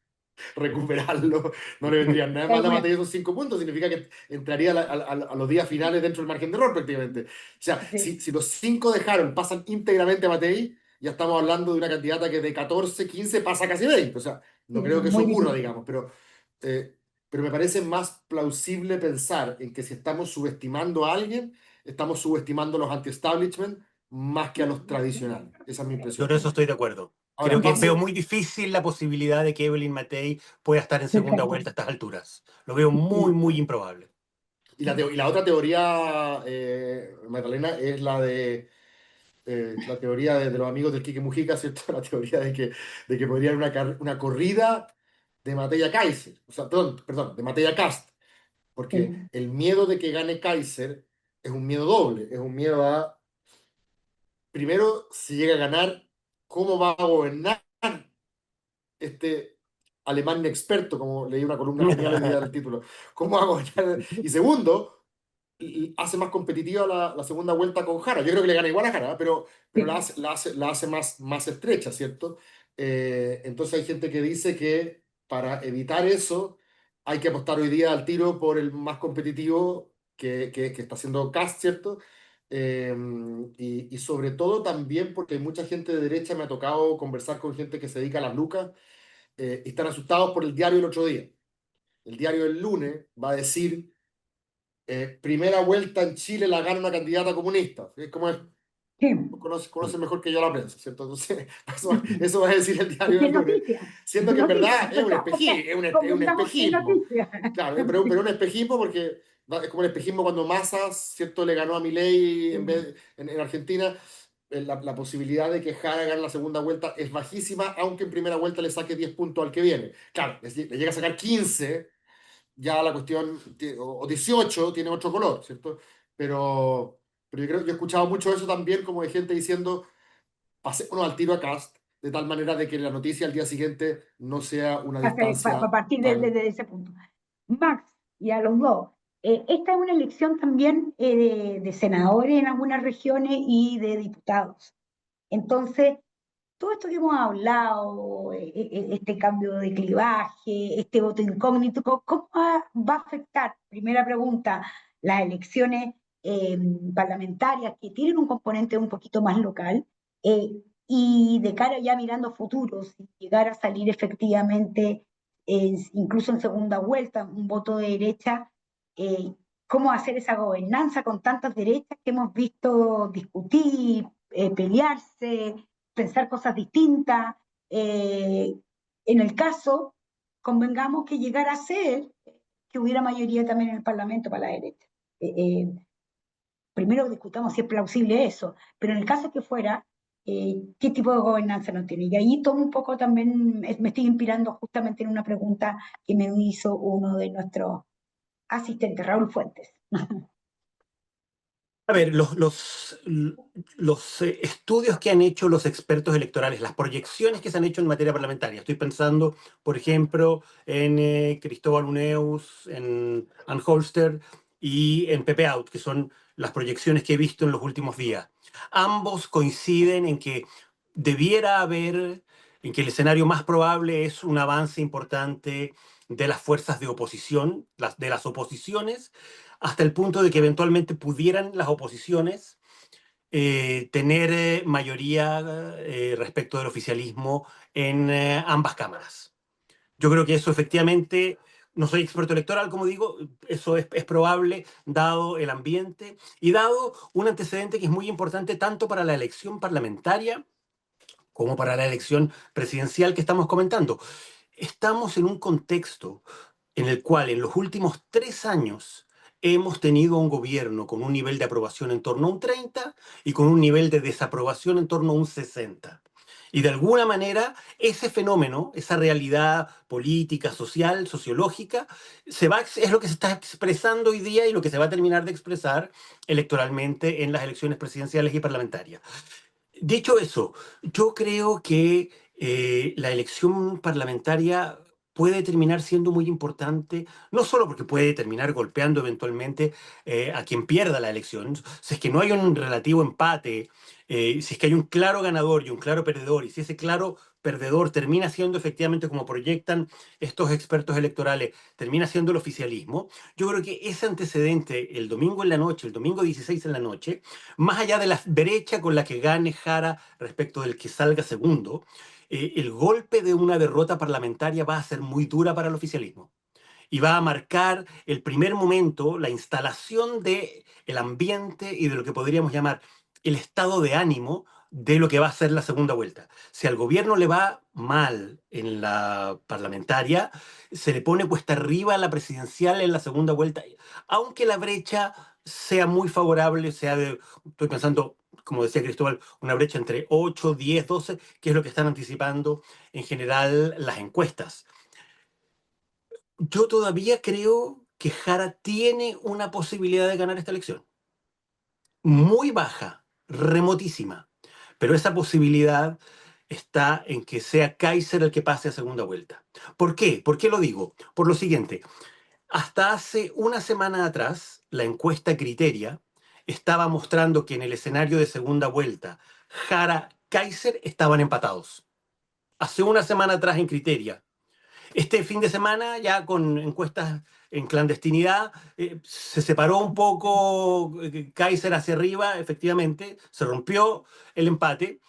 Recuperarlo, no le vendrían nada De mal a alguna, Matei esos 5 puntos, significa que entraría a los días finales dentro del margen de error prácticamente. O sea, sí, si los 5 de Harold pasan íntegramente a Matei, ya estamos hablando de una candidata que de 14 15 pasa casi 20. O sea, no sí, creo que eso muy ocurra, difícil. digamos, eh, pero me parece más plausible pensar en que si estamos subestimando a alguien, estamos subestimando los anti-establishment más que a los tradicionales. Esa es mi Yo impresión. en eso estoy de acuerdo. Ahora, Creo que veo pase, muy difícil la posibilidad de que Evelyn Matei pueda estar en segunda Perfecto. vuelta a estas alturas. Lo veo muy, muy improbable. y la otra teoría, Magdalena, es la teoría de los amigos del Quique Mujica, ¿cierto? La teoría de que podría haber una corrida de Matei a Kaiser, o sea, perdón, de Matei a Kast, porque Sí. el miedo de que gane Kaiser es un miedo doble, es un miedo a, primero, si llega a ganar, ¿cómo va a gobernar este alemán inexperto? Como leí una columna genial hoy día del título, ¿cómo va a gobernar? Y segundo, hace más competitiva la segunda vuelta con Jara. Yo creo que le gana igual a Jara, ¿eh? Pero Sí. la hace más estrecha, ¿cierto? Entonces hay gente que dice que para evitar eso hay que apostar hoy día al tiro por el más competitivo que está haciendo Kast, ¿cierto? Y sobre todo también porque mucha gente de derecha me ha tocado conversar con gente que se dedica a las lucas y están asustados por el diario el otro día. El diario del lunes va a decir primera vuelta en Chile la gana una candidata comunista. Es como Sí. conoce mejor que yo la prensa, ¿cierto? Entonces, eso va a decir el diario ¿Qué del lunes. noticia? Siendo ¿Qué que en noticia? verdad es un espejismo, es un Convengamos que es espejismo. noticia. Claro, pero un espejismo porque es como el espejismo cuando Massa, ¿cierto? Le ganó a Milei en Argentina. La posibilidad de que Jara gane la segunda vuelta es bajísima, aunque en primera vuelta le saque 10 puntos al que viene. Claro, le llega a sacar 15 ya la cuestión, o 18 tiene otro color, ¿cierto? Pero yo he escuchado mucho eso también, como de gente diciendo, pasémonos al tiro a Cast, de tal manera de que la noticia al día siguiente no sea una A distancia partir tan... de ese punto. Max, y a los dos, esta es una elección también de senadores en algunas regiones y de diputados. Entonces, todo esto que hemos hablado, este cambio de clivaje, este voto incógnito, ¿cómo va a afectar, primera pregunta, las elecciones parlamentarias que tienen un componente un poquito más local? Y de cara ya mirando futuros, si llegar a salir efectivamente, incluso en segunda vuelta, un voto de derecha, eh, ¿cómo hacer esa gobernanza con tantas derechas que hemos visto discutir, pelearse, pensar cosas distintas? Eh, en el caso, convengamos que llegara a ser que hubiera mayoría también en el Parlamento para la derecha. Eh, eh, Primero discutamos si es plausible eso, pero en el caso que fuera, ¿qué tipo de gobernanza no tiene? Y ahí tomo un poco también, me estoy inspirando justamente en una pregunta que me hizo uno de nuestros asistentes, Raúl Fuentes. A ver, los estudios que han hecho los expertos electorales, las proyecciones que se han hecho en materia parlamentaria. Estoy pensando, por ejemplo, en Cristóbal Uneus, en Ann Holster y en Pepe Out, que son las proyecciones que he visto en los últimos días. Ambos coinciden en que debiera haber, en que el escenario más probable es un avance importante de las fuerzas de oposición, de las oposiciones, hasta el punto de que eventualmente pudieran las oposiciones tener mayoría respecto del oficialismo en ambas cámaras. Yo creo que eso efectivamente, no soy experto electoral, como digo, eso es probable dado el ambiente y dado un antecedente que es muy importante tanto para la elección parlamentaria como para la elección presidencial que estamos comentando. Estamos en un contexto en el cual en los últimos 3 años hemos tenido un gobierno con un nivel de aprobación en torno a un 30 y con un nivel de desaprobación en torno a un 60. Y de alguna manera ese fenómeno, esa realidad política, social, sociológica, es lo que se está expresando hoy día y lo que se va a terminar de expresar electoralmente en las elecciones presidenciales y parlamentarias. Dicho eso, yo creo que la elección parlamentaria puede terminar siendo muy importante, no solo porque puede terminar golpeando eventualmente a quien pierda la elección, si es que no hay un relativo empate, si es que hay un claro ganador y un claro perdedor, y si ese claro perdedor termina siendo efectivamente como proyectan estos expertos electorales, termina siendo el oficialismo, yo creo que ese antecedente el domingo en la noche, el domingo 16 en la noche, más allá de la brecha con la que gane Jara respecto del que salga segundo, el golpe de una derrota parlamentaria va a ser muy dura para el oficialismo y va a marcar el primer momento, la instalación de el ambiente y de lo que podríamos llamar el estado de ánimo de lo que va a ser la segunda vuelta. Si al gobierno le va mal en la parlamentaria, se le pone cuesta arriba a la presidencial en la segunda vuelta, aunque la brecha sea muy favorable, sea de, estoy pensando, como decía Cristóbal, una brecha entre 8, 10, 12, que es lo que están anticipando en general las encuestas. Yo todavía creo que Jara tiene una posibilidad de ganar esta elección. Muy baja, remotísima. Pero esa posibilidad está en que sea Kaiser el que pase a segunda vuelta. ¿Por qué? ¿Por qué lo digo? Por lo siguiente, hasta hace una semana atrás, la encuesta Criteria estaba mostrando que en el escenario de segunda vuelta, Jara-Kaiser estaban empatados. Hace una semana atrás en Criteria. Este fin de semana, ya con encuestas en clandestinidad, se separó un poco Kaiser hacia arriba, efectivamente, se rompió el empate,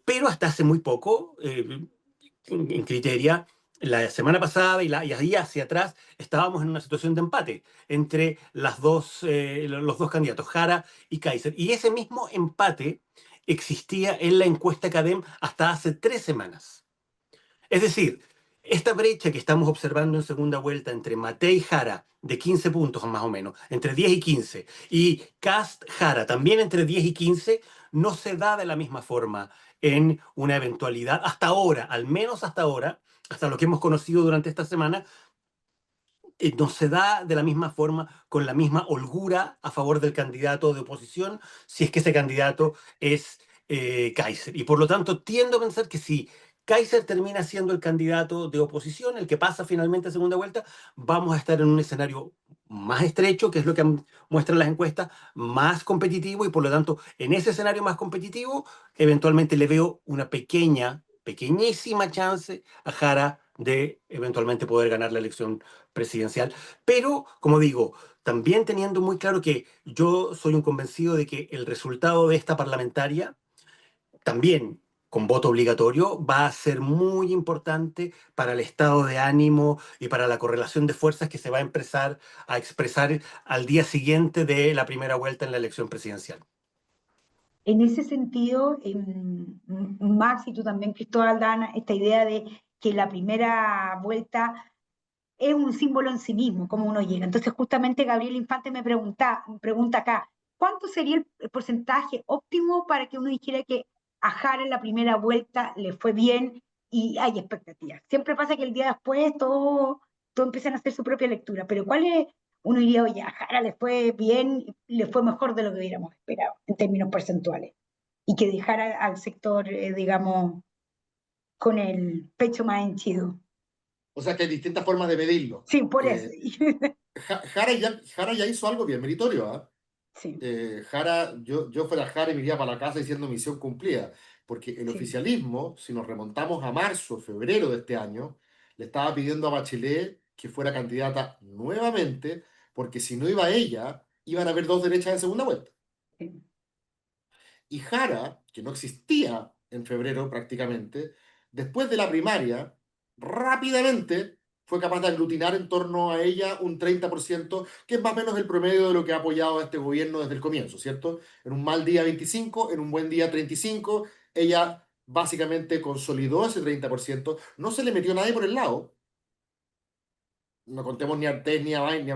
pero hasta hace muy poco, en Criteria, la semana pasada y ahí hacia atrás, estábamos en una situación de empate entre los dos candidatos, Jara y Kaiser. Y ese mismo empate existía en la encuesta CADEM hasta hace 3 semanas. Es decir, esta brecha que estamos observando en segunda vuelta entre Matei y Jara, de 15 puntos más o menos, entre 10 y 15, y Kast-Jara, también entre 10 y 15, no se da de la misma forma en una eventualidad, hasta ahora, al menos hasta ahora, hasta lo que hemos conocido durante esta semana, no se da de la misma forma, con la misma holgura a favor del candidato de oposición, si es que ese candidato es Kaiser. Y por lo tanto, tiendo a pensar que si Kaiser termina siendo el candidato de oposición, el que pasa finalmente a segunda vuelta, vamos a estar en un escenario más estrecho, que es lo que muestran las encuestas, más competitivo, y por lo tanto, en ese escenario más competitivo, eventualmente le veo una pequeñísima chance a Jara de eventualmente poder ganar la elección presidencial. Pero, como digo, también teniendo muy claro que yo soy un convencido de que el resultado de esta parlamentaria, también con voto obligatorio, va a ser muy importante para el estado de ánimo y para la correlación de fuerzas que se va a empezar a expresar al día siguiente de la primera vuelta en la elección presidencial. En ese sentido, Max y tú también, Cristóbal, dan esta idea de que la primera vuelta es un símbolo en sí mismo, cómo uno llega. Entonces, justamente Gabriel Infante me pregunta acá, ¿cuánto sería el porcentaje óptimo para que uno dijera que a Jara en la primera vuelta le fue bien y hay expectativas? Siempre pasa que el día después todo empiezan a hacer su propia lectura, pero ¿cuál es? Uno diría, oye, a Jara le fue bien, le fue mejor de lo que hubiéramos esperado en términos porcentuales, y que dejara al sector, digamos, con el pecho más henchido. O sea que hay distintas formas de medirlo. Sí, por eso. Jara ya hizo algo bien meritorio, ¿ah? Sí, Jara, yo fuera Jara y me iría para la casa diciendo misión cumplida, porque el sí. oficialismo, si nos remontamos a marzo, febrero de este año, le estaba pidiendo a Bachelet que fuera candidata nuevamente, porque si no iba ella, iban a haber dos derechas en segunda vuelta. Sí. Y Jara, que no existía en febrero prácticamente, después de la primaria, rápidamente fue capaz de aglutinar en torno a ella un 30%, que es más o menos el promedio de lo que ha apoyado a este gobierno desde el comienzo, ¿cierto? En un mal día 25, en un buen día 35, ella básicamente consolidó ese 30%, no se le metió nadie por el lado. No contemos ni a Artés, ni a Bain,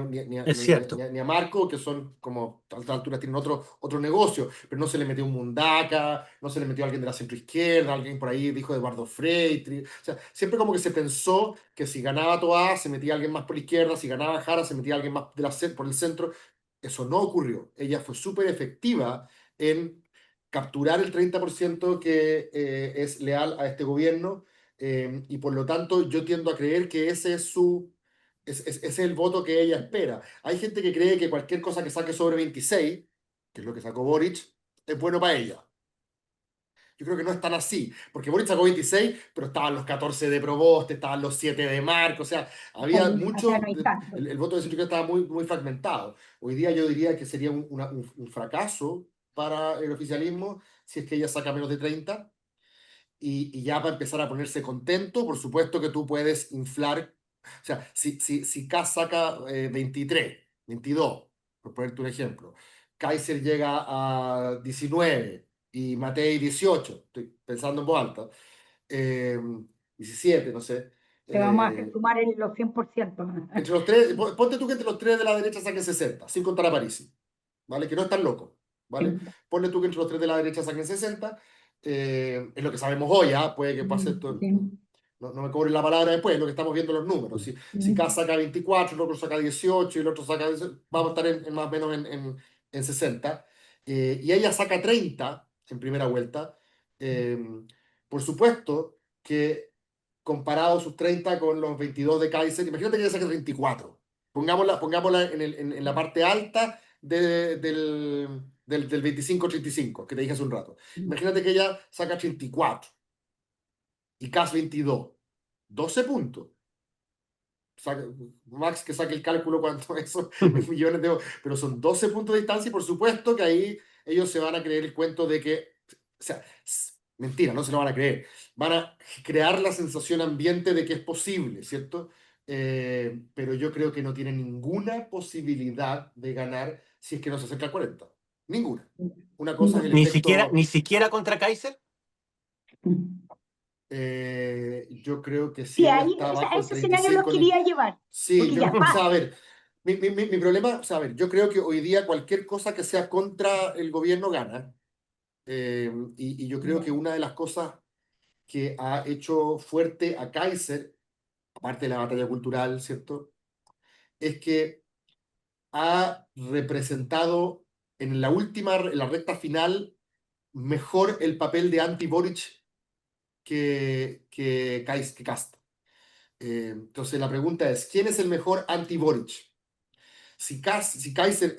Es cierto. ni a Marco, que son como a esta altura tienen otro negocio, pero no se le metió un Mundaca, no se le metió alguien de la centroizquierda, alguien por ahí dijo Eduardo Frei. O sea, siempre como que se pensó que si ganaba Toá se metía alguien más por la izquierda, si ganaba Jara se metía alguien más por el centro. Eso no ocurrió. Ella fue súper efectiva en capturar el 30% que es leal a este gobierno, y por lo tanto yo tiendo a creer que ese es ese es el voto que ella espera. Hay gente que cree que cualquier cosa que saque sobre 26, que es lo que sacó Boric, es bueno para ella. Yo creo que no es tan así, porque Boric sacó 26, pero estaban los 14 de Proboste, estaban los 7 de Marco, o sea, había Acá no mucho, hay tanto. el voto de centro estaba muy fragmentado. Hoy día yo diría que sería un fracaso para el oficialismo si es que ella saca menos de 30. Y ya para empezar a ponerse contento, por supuesto que tú puedes inflar. O sea, si Kass saca 23, 22, por ponerte un ejemplo, Kaiser llega a 19 y Matei 18, estoy pensando en voz alta, eh, 17, no sé. Te vamos a hacer Eh, sumar los 100%. entre los tres, ponte tú que entre los tres de la derecha saquen 60, sin contar a Parisi, ¿vale? Que no es tan loco, ¿vale? Ponle tú que entre los tres de la derecha saquen 60, es lo que sabemos hoy, ¿ah? Puede que pase esto, Sí. no me cobren la palabra después, lo que estamos viendo los números. Si Kass saca 24, el otro saca 18 y el otro saca 18, vamos a estar más o menos en 60. Y ella saca 30 en primera vuelta. Eh, por supuesto que comparado sus 30 con los 22 de Kaiser, imagínate que ella saque 34. Pongámosla en la parte alta del 25-35 que te dije hace un rato. Imagínate que ella saca 34 y Kass 22. 12 puntos. Max que saque el cálculo cuánto eso en millones de euros, pero son 12 puntos de distancia y por supuesto que ahí ellos se van a creer el cuento de que, o sea, mentira, no se lo van a creer, van a crear la sensación ambiente de que es posible, ¿cierto? Pero yo creo que no tiene ninguna posibilidad de ganar si es que no se acerca al 40. Ninguna. Una cosa es el efecto. Ni siquiera contra Kaiser. Yo creo que si Sí, ella ahí, está a bajo el ese escenario los 35, quería llevar, sí, porque ya o sea, a basta. ver, mi problema, o sea, a ver, yo creo que hoy día cualquier cosa que sea contra el gobierno gana. Y yo creo que una de las cosas que ha hecho fuerte a Kaiser, aparte de la batalla cultural, ¿cierto? Es que ha representado en la recta final, mejor el papel de anti-Boric que Kast. Entonces la pregunta es, ¿quién es el mejor anti-Boric? Si Kaiser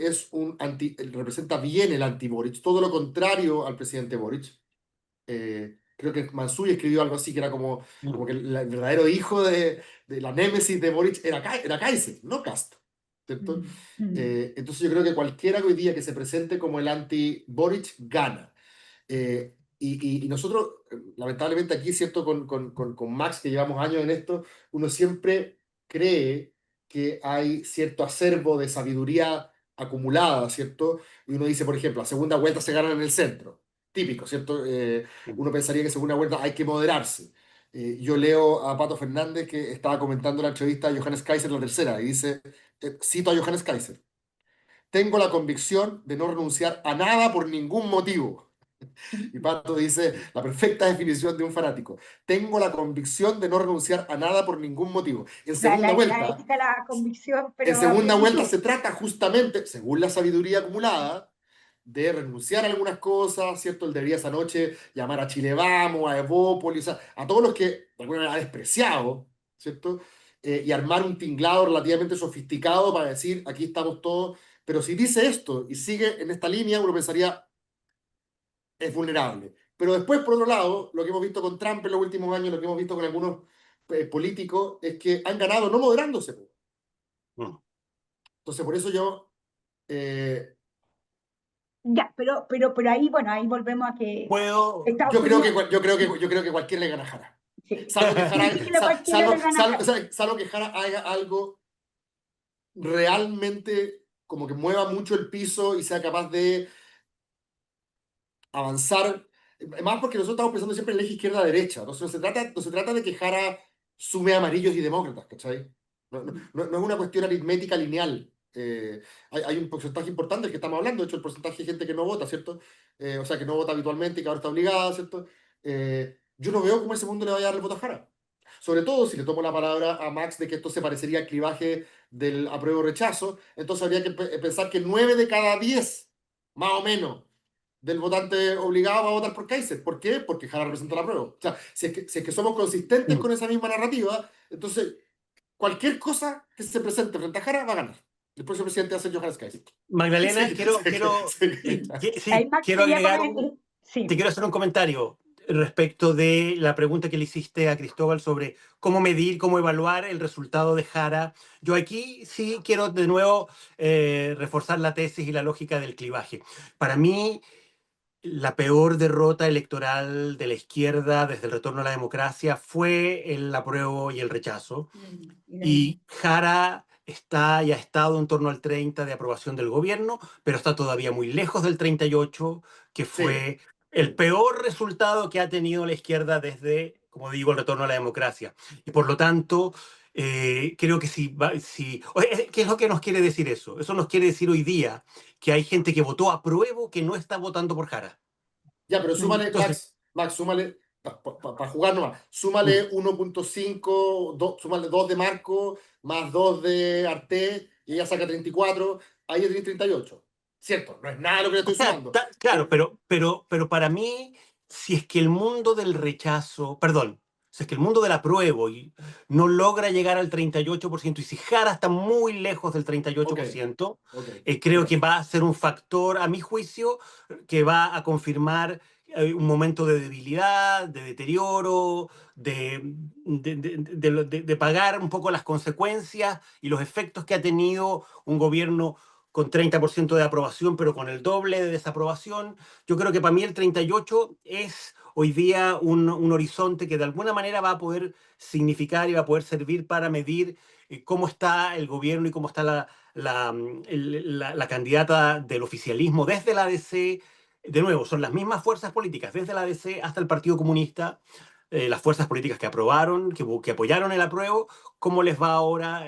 representa bien el anti-Boric, todo lo contrario al presidente Boric, creo que Mansuy escribió algo así, que era como que el verdadero hijo de la némesis de Boric era Kaiser, no Kast. ¿Cierto? Entonces yo creo que cualquiera hoy día que se presente como el anti-Boric gana. Y nosotros, lamentablemente aquí, ¿cierto? Con Max, que llevamos años en esto, uno siempre cree que hay cierto acervo de sabiduría acumulada, ¿cierto? Y uno dice, por ejemplo, la segunda vuelta se gana en el centro. Típico, ¿cierto? Uno pensaría que en segunda vuelta hay que moderarse. Yo leo a Pato Fernández que estaba comentando la entrevista a Johannes Kaiser, la tercera, y dice, cito a Johannes Kaiser, tengo la convicción de no renunciar a nada por ningún motivo. Y Pato dice la perfecta definición de un fanático. Tengo la convicción de no renunciar a nada por ningún motivo. La ética, la convicción, En pero a segunda vuelta plenitud. se trata justamente, según la sabiduría acumulada, de renunciar a algunas cosas, ¿cierto? Él debería esa noche llamar a Chile Vamos, a Evópolis, a todos los que de alguna manera ha despreciado, ¿cierto? Y armar un tinglado relativamente sofisticado para decir, aquí estamos todos. Pero si dice esto y sigue en esta línea, uno pensaría, es vulnerable. Pero después, por otro lado, lo que hemos visto con Trump en los últimos años, lo que hemos visto con algunos políticos, es que han ganado no moderándose, po. Mm. Entonces, por eso yo, eh, Ya, pero ahí, bueno, ahí volvemos a que Puedo. Estados Unidos, yo creo que cualquiera le gana a Jara. sí, Salvo que es Jara, difícil a cualquiera le gana. salvo que Jara haga algo realmente como que mueva mucho el piso y sea capaz de avanzar, más porque nosotros estamos pensando siempre en el eje izquierda-derecha, no se trata de que Jara sume amarillos y demócratas, ¿cachai? No es una cuestión aritmética lineal. Hay un porcentaje importante del que estamos hablando, de hecho el porcentaje de gente que no vota, ¿cierto? O sea, que no vota habitualmente y que ahora está obligada, ¿cierto? Yo no veo cómo ese mundo le vaya a dar el voto a Jara. Sobre todo si le tomo la palabra a Max de que esto se parecería al clivaje del apruebo-rechazo, entonces habría que pensar que 9 de cada 10, más o menos, del votante obligado va a votar por Kaiser. ¿Por qué? Porque Jara representa la prueba. O sea, si es que somos consistentes con esa misma narrativa, entonces cualquier cosa que se presente frente a Jara va a ganar. El próximo presidente va a ser Johannes Kaiser. Magdalena, Sí, Ahí Max quiero quería agregar comentar, sí. te quiero hacer un comentario respecto de la pregunta que le hiciste a Cristóbal sobre cómo medir, cómo evaluar el resultado de Jara. Yo aquí sí quiero de nuevo reforzar la tesis y la lógica del clivaje. Para mí, la peor derrota electoral de la izquierda desde el retorno a la democracia fue el apruebo y el rechazo. Y Jara está y ha estado en torno al 30 de aprobación del gobierno, pero está todavía muy lejos del 38, que Sí, fue el peor resultado que ha tenido la izquierda desde, como digo, el retorno a la democracia. Y por lo tanto, creo que oye, ¿qué es lo que nos quiere decir eso? Eso nos quiere decir hoy día que hay gente que votó a prueba que no está votando por Jara. ya, pero súmale, Entonces, Max, súmale, para jugar nomás, mm, súmale 1.5, súmale 2 de Marco, más 2 de Arte, y ella saca 34, ahí ya tenés 38. Cierto, no es nada lo que le o estoy sea, sumando. claro, pero para mí, si es que el mundo del rechazo, perdón, si es que el mundo del apruebo no logra llegar al 38% y si Jara está muy lejos del Ok, 38%, ok, te creo que cacho. va a ser un factor, a mi juicio, que va a confirmar un momento de debilidad, de deterioro, de pagar un poco las consecuencias y los efectos que ha tenido un gobierno con 30% de aprobación, pero con el doble de desaprobación. Yo creo que para mí el 38 es hoy día un horizonte que de alguna manera va a poder significar y va a poder servir para medir cómo está el gobierno y cómo está la candidata del oficialismo desde la ADC. De nuevo, son las mismas fuerzas políticas, desde la ADC hasta el Partido Comunista, las fuerzas políticas que aprobaron, que apoyaron el apruebo, cómo les va ahora,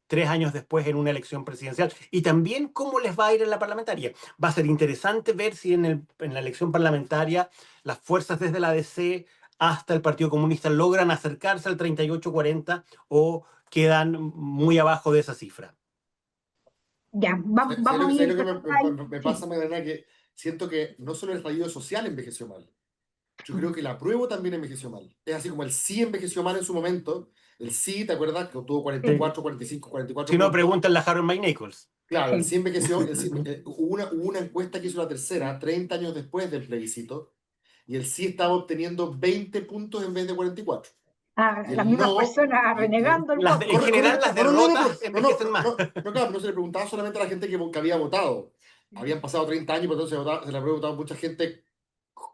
3 años después, en una elección presidencial, y también cómo les va a ir en la parlamentaria. Va a ser interesante ver si en la elección parlamentaria las fuerzas desde la ADC hasta el Partido Comunista logran acercarse al 38-40 o quedan muy abajo de esa cifra. Ya, vamos a ¿Sabes ir lo que ahí. me pasa, Sí, Magdalena? Que siento que no solo el estallido social envejeció mal, yo creo que el apruebo también envejeció mal. Es así como el sí envejeció mal en su momento. El sí, ¿te acuerdas? Que obtuvo sí, 44, 45, 44 Si no, puntos. preguntan a Harold May Nichols. Claro, el sí. sí envejeció. Hubo una encuesta que hizo la tercera, 30 años después del plebiscito, y el sí estaba obteniendo 20 puntos en vez de 44. Ah, Y las el mismas no, personas renegando el En voto. general, correcto, las no, no, no, no, derrotas envejecen más. claro, no se le preguntaba solamente a la gente que había votado. Habían pasado 30 años, pero entonces se le había preguntado a mucha gente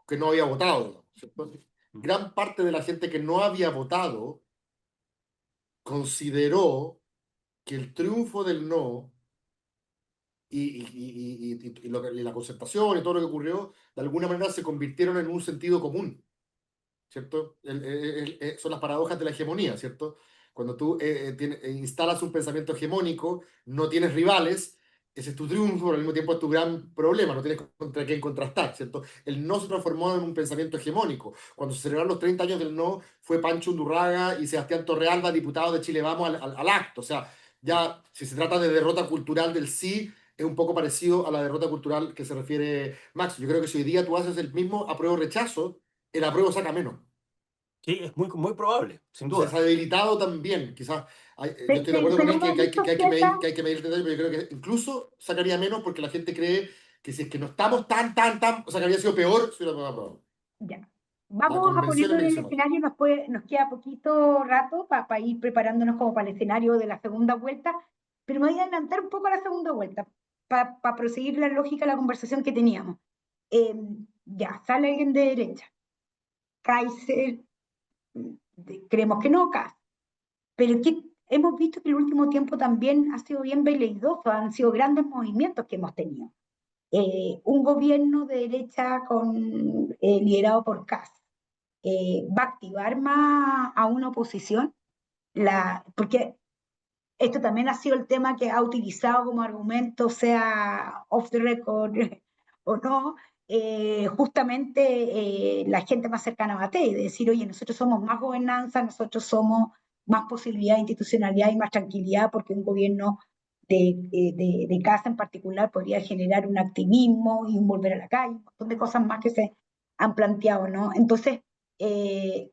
que no había votado, digamos, ¿cierto? Gran parte de la gente que no había votado consideró que el triunfo del no y la concertación y todo lo que ocurrió, de alguna manera se convirtieron en un sentido común, ¿cierto? Son las paradojas de la hegemonía, ¿cierto? Cuando tú instalas un pensamiento hegemónico, no tienes rivales, ese es tu triunfo, pero al mismo tiempo es tu gran problema, no tienes contra quién contrastar, ¿cierto? El no se transformó en un pensamiento hegemónico. Cuando se celebraron los 30 años del no, fue Pancho Undurraga y Sebastián Torrealba, diputados de Chile Vamos, al acto. O sea, ya si se trata de derrota cultural del sí, es un poco parecido a la derrota cultural que se refiere Max. Yo creo que si hoy día tú haces el mismo apruebo-rechazo, el apruebo saca menos. Sí, es muy probable, sin Entonces se duda. ha debilitado también. Quizás yo estoy de acuerdo con Pero él hemos visto que hay que medir el detalle, pero yo creo que incluso sacaría menos porque la gente cree que si es que no estamos o sea, que habría sido peor si lo hubiéramos aprobado. ya. La Vamos a convención ponerlo en el envejeció mal. escenario, nos queda poquito rato para ir preparándonos como para el escenario de la segunda vuelta, pero me voy a adelantar un poco a la segunda vuelta para proseguir la lógica de la conversación que teníamos. Eh, ya, sale alguien de derecha, Kaiser, creemos que no, Kast, pero que hemos visto que el último tiempo también ha sido bien veleidoso, han sido grandes movimientos que hemos tenido. Un gobierno de derecha liderado por Kast va a activar más a una oposición, porque esto también ha sido el tema que ha utilizado como argumento, sea off the record o no, justamente la gente más cercana a Matei, de decir, oye, nosotros somos más gobernanza, nosotros somos más posibilidad de institucionalidad y más tranquilidad, porque un gobierno de casa en particular podría generar un activismo y un volver a la calle, un montón de cosas más que se han planteado, ¿no? Entonces, eh,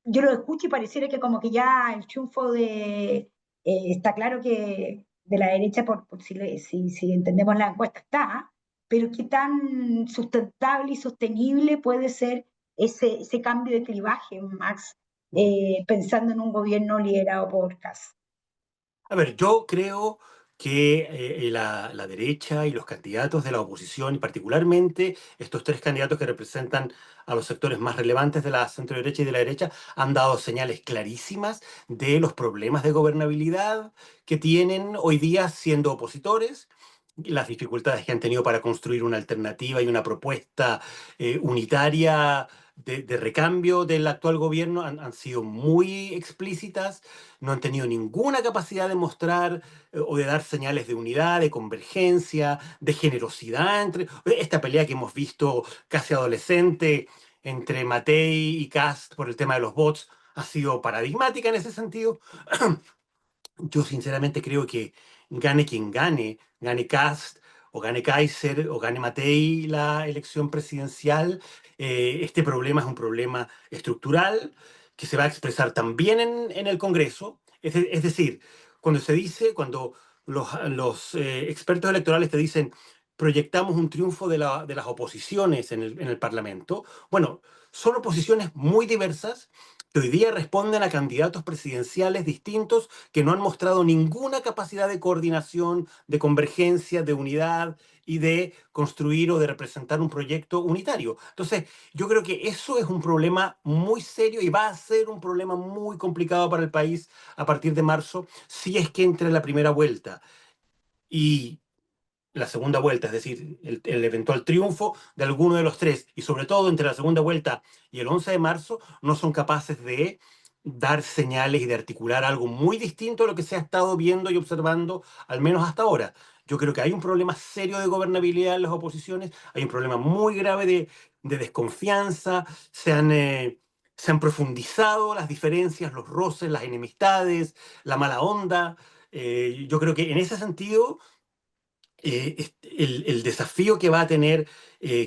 yo lo escucho y pareciera que como que ya el triunfo está claro que de la derecha, por si entendemos la encuesta, está, pero qué tan sustentable y sostenible puede ser ese cambio de clivaje, Max, Mm. pensando en un gobierno liderado por Kass. A ver, yo creo que la derecha y los candidatos de la oposición, y particularmente estos tres candidatos que representan a los sectores más relevantes de la centro-derecha y de la derecha, han dado señales clarísimas de los problemas de gobernabilidad que tienen hoy día siendo opositores, las dificultades que han tenido para construir una alternativa y una propuesta unitaria de recambio del actual gobierno han sido muy explícitas, no han tenido ninguna capacidad de mostrar o de dar señales de unidad, de convergencia, de generosidad entre esta pelea que hemos visto casi adolescente entre Matei y Kast por el tema de los bots ha sido paradigmática en ese sentido. Yo sinceramente creo que gane quien gane, gane Kast o gane Kaiser o gane Matei la elección presidencial, este problema es un problema estructural que se va a expresar también en el Congreso. Es decir, cuando se dice, cuando los expertos electorales te dicen proyectamos un triunfo de las oposiciones en el Parlamento, bueno, son oposiciones muy diversas que hoy día responden a candidatos presidenciales distintos que no han mostrado ninguna capacidad de coordinación, de convergencia, de unidad y de construir o de representar un proyecto unitario. Entonces, yo creo que eso es un problema muy serio y va a ser un problema muy complicado para el país a partir de marzo, si es que entre la primera vuelta y la segunda vuelta, es decir, el eventual triunfo de alguno de los tres, y sobre todo entre la segunda vuelta y el 11 de marzo, no son capaces de dar señales y de articular algo muy distinto a lo que se ha estado viendo y observando, al menos hasta ahora. Yo creo que hay un problema serio de gobernabilidad en las oposiciones, hay un problema muy grave de desconfianza, se han profundizado las diferencias, los roces, las enemistades, la mala onda. Yo creo que en ese sentido el desafío que va a tener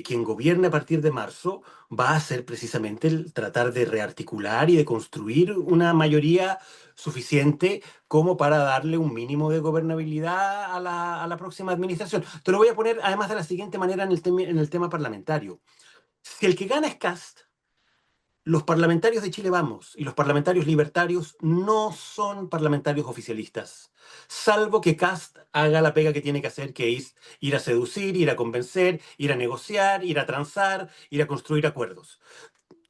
quien gobierne a partir de marzo va a ser precisamente el tratar de rearticular y de construir una mayoría suficiente como para darle un mínimo de gobernabilidad a la próxima administración. Te lo voy a poner además de la siguiente manera en el tema parlamentario. Si el que gana es Kast, los parlamentarios de Chile Vamos y los parlamentarios libertarios no son parlamentarios oficialistas, salvo que Kast haga la pega que tiene que hacer, que es ir a seducir, ir a convencer, ir a negociar, ir a transar, ir a construir acuerdos.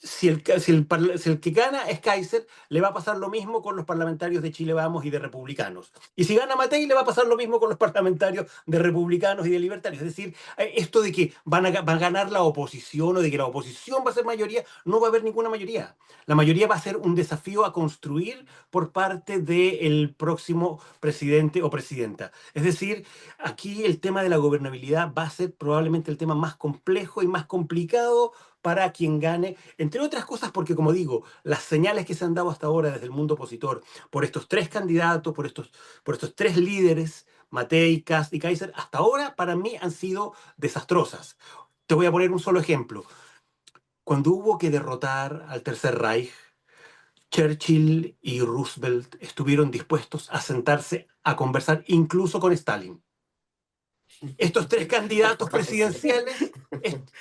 Si el que gana es Kaiser, le va a pasar lo mismo con los parlamentarios de Chile Vamos y de republicanos. Y si gana Matei, le va a pasar lo mismo con los parlamentarios de republicanos y de libertarios. Es decir, esto de que van a ganar la oposición o de que la oposición va a ser mayoría, no va a haber ninguna mayoría. La mayoría va a ser un desafío a construir por parte del próximo presidente o presidenta. Es decir, aquí el tema de la gobernabilidad va a ser probablemente el tema más complejo y más complicado para quien gane, entre otras cosas porque, como digo, las señales que se han dado hasta ahora desde el mundo opositor por estos tres candidatos, por estos tres líderes, Matei, Kast y Kaiser, hasta ahora para mí han sido desastrosas. Te voy a poner un solo ejemplo. Cuando hubo que derrotar al Tercer Reich, Churchill y Roosevelt estuvieron dispuestos a sentarse a conversar incluso con Stalin. Estos tres candidatos presidenciales,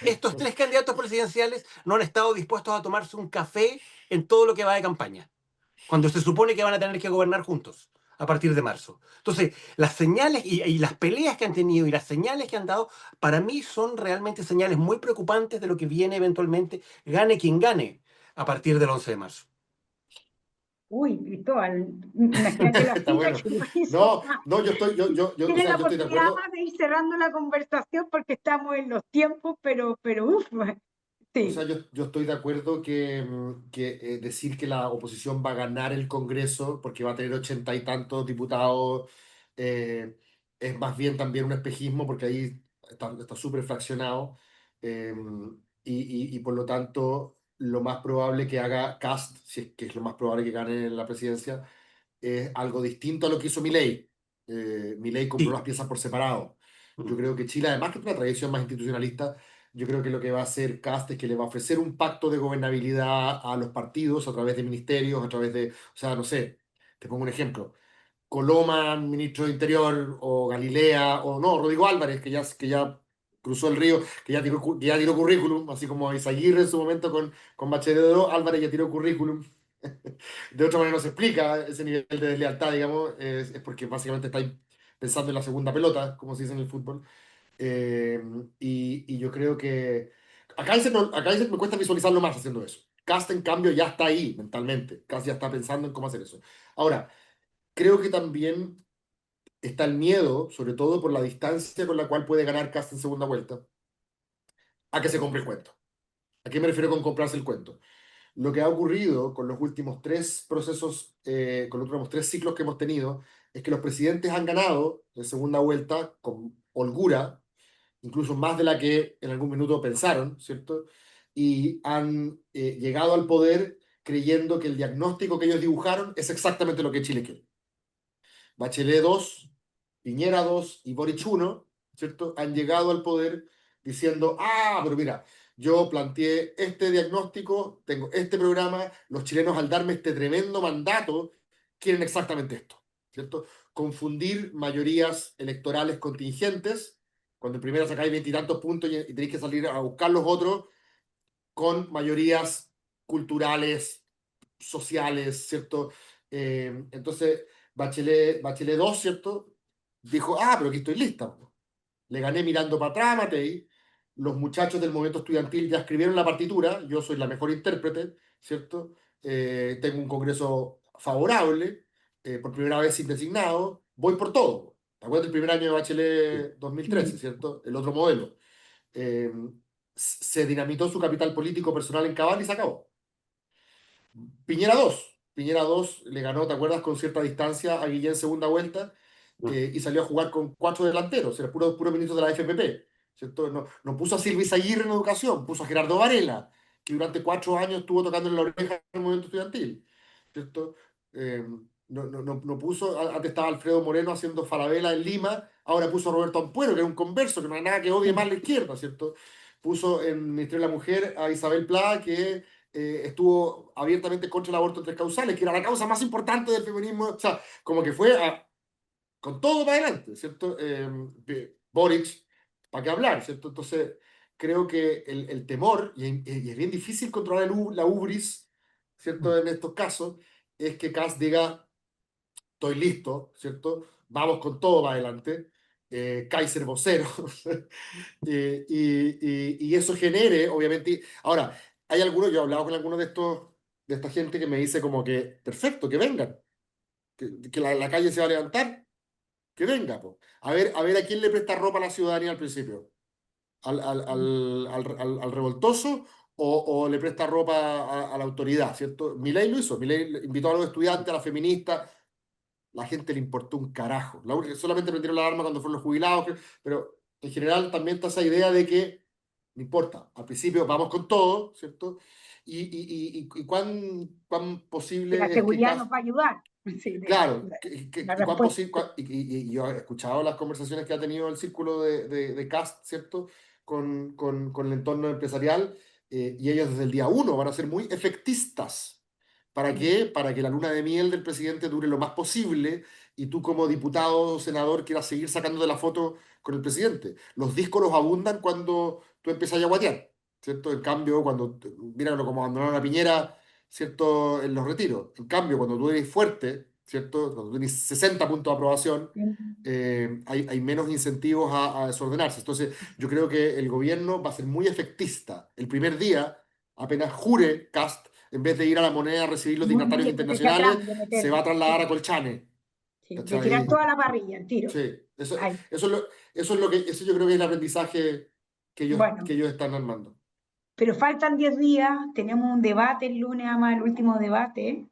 estos tres candidatos presidenciales no han estado dispuestos a tomarse un café en todo lo que va de campaña, cuando se supone que van a tener que gobernar juntos a partir de marzo. Entonces, las señales y las peleas que han tenido y las señales que han dado, para mí son realmente señales muy preocupantes de lo que viene eventualmente, gane quien gane, a partir del 11 de marzo. Uy, Cristóbal, imagínate la Está fila bueno. que nos hizo. No, no, o Tienes sea, la yo estoy de oportunidad acuerdo. más de ir cerrando la conversación porque estamos en los tiempos, pero uff, O sea, sí. yo estoy de acuerdo que decir que la oposición va a ganar el Congreso porque va a tener 80 y tantos diputados eh, es más bien también un espejismo porque ahí está súper fraccionado eh, y por lo tanto lo más probable que haga Kast, si es que es lo más probable que gane la presidencia, es algo distinto a lo que hizo Milei. Milei compró las Sí. piezas por separado. Yo creo que Chile, además que tiene una tradición más institucionalista, yo creo que lo que va a hacer Kast es que le va a ofrecer un pacto de gobernabilidad a los partidos a través de ministerios, a través de, o sea, no sé, te pongo un ejemplo. Coloma, ministro de Interior, o Galilea, o no, Rodrigo Álvarez, que ya cruzó el río, que ya tiró currículum, así como Izaguirre en su momento con Bachelet de Oro, Álvarez ya tiró currículum. De otra manera no se explica ese nivel de deslealtad, digamos, es porque básicamente pensando en la segunda pelota, como se dice en el fútbol. Y yo creo que acá me cuesta visualizarlo más haciendo eso. Cast, en cambio, ya está ahí mentalmente. Cast ya está pensando en cómo hacer eso. Ahora, creo que también está el miedo, sobre todo por la distancia con la cual puede ganar Cast en segunda vuelta, a que se compre el cuento. ¿A qué me refiero con comprarse el cuento? Lo que ha ocurrido con los últimos tres procesos, con los últimos tres ciclos que hemos tenido, es que los presidentes han ganado en segunda vuelta con holgura, incluso más de la que en algún minuto pensaron, ¿cierto? Y han llegado al poder creyendo que el diagnóstico que ellos dibujaron es exactamente lo que Chile quiere. Bachelet 2, Piñera 2 y Boric 1, ¿cierto? Han llegado al poder diciendo, pero mira, yo planteé este diagnóstico, tengo este programa, los chilenos al darme este tremendo mandato quieren exactamente esto, ¿cierto? Confundir mayorías electorales contingentes, cuando en primera sacáis veintitantos puntos y tenéis que salir a buscar los otros, con mayorías culturales, sociales, ¿cierto? Entonces, Bachelet 2, ¿cierto? Dijo, pero aquí estoy lista. Le gané mirando para atrás, Matei. Los muchachos del movimiento estudiantil ya escribieron la partitura. Yo soy la mejor intérprete, ¿cierto? Tengo un congreso favorable, por primera vez sin designado. Voy por todo. ¿Te acuerdas del primer año de Bachelet 2013, ¿cierto? El otro modelo. Eh, Se dinamitó su capital político personal en Cabal y se acabó. Piñera 2. Piñera 2 le ganó, ¿te acuerdas?, con cierta distancia a Guillén en segunda vuelta, y salió a jugar con cuatro delanteros, era puro ministro de la FPP, ¿cierto? No puso a Silvia Aguirre en educación, puso a Gerardo Varela, que durante 4 años estuvo tocando en la oreja el movimiento estudiantil, ¿cierto? No puso, antes estaba Alfredo Moreno haciendo Falabella en Lima, ahora puso a Roberto Ampuero, que es un converso, que no hay nada que odie más la izquierda, ¿cierto? Puso en el Ministerio de la Mujer a Isabel Pla, que estuvo abiertamente contra el aborto en tres causales, que era la causa más importante del feminismo, o sea, como que fue con todo para adelante, ¿cierto? Boric, ¿para qué hablar, ¿cierto? Entonces, creo que el temor, y es bien difícil controlar la ubris, ¿cierto? En estos casos, es que Kass diga, estoy listo, ¿cierto? Vamos con todo para adelante. Kaiser vocero. Y eso genere, obviamente. Ahora, hay algunos, yo he hablado con algunos de esta gente que me dice como que, perfecto, que vengan, que la calle se va a levantar, que venga, po. A ver a quién le presta ropa a la ciudadanía al principio. ¿Al revoltoso o le presta ropa a la autoridad, ¿cierto? Milei lo hizo, Milei invitó a los estudiantes, a las feministas, la gente le importó un carajo. Solamente prendieron la alarma cuando fueron los jubilados, pero en general también está esa idea de que no importa, al principio vamos con todo, ¿cierto? Y cuán Que la posible es que seguridad nos va a ayudar. Sí, claro, la y cuán respuesta. posible, y yo he escuchado las conversaciones que ha tenido el círculo de CAST, ¿cierto? Con el entorno empresarial, y ellos desde el día uno van a ser muy efectistas. ¿Para qué? Para que la luna de miel del presidente dure lo más posible y tú como diputado o senador quieras seguir sacándote la foto con el presidente. Los díscolos abundan cuando tú empiezas a guatear, ¿cierto? En cambio, míralo como abandonaron a Piñera, ¿cierto? En los retiros. En cambio, cuando tú eres fuerte, ¿cierto? Cuando tú tienes 60 puntos de aprobación, hay menos incentivos a desordenarse. Entonces, yo creo que el gobierno va a ser muy efectista. El primer día, apenas jure Cast, en vez de ir a la Moneda a recibir los Muy, dignatarios muy internacionales, atrás de se va a meterlo. trasladar a Colchane. Sí, de tirar ¿Cachai? toda la parrilla, el tiro. Sí, Ay, eso es lo que, eso yo creo que es el aprendizaje que bueno, ellos están armando. pero faltan 10 días, tenemos un debate el lunes, además el último debate,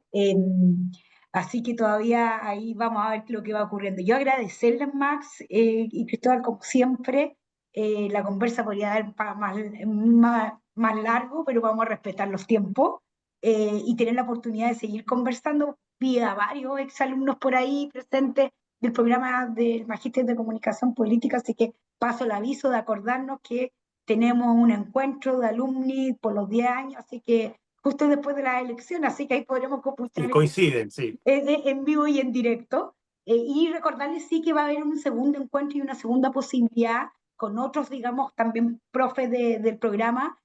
así que todavía ahí vamos a ver lo que va ocurriendo. Yo agradecerles, Max y Cristóbal, como siempre, la conversa podría dar más largo, pero vamos a respetar los tiempos y tener la oportunidad de seguir conversando. Vi a varios exalumnos por ahí presentes del programa del Magíster de Comunicación Política, así que paso el aviso de acordarnos que tenemos un encuentro de alumni por los 10 años, así que justo después de las elecciones, así que ahí podremos Y computar coinciden, sí. en vivo y en directo. Y recordarles sí que va a haber un segundo encuentro y una segunda posibilidad con otros, digamos, también profes del programa,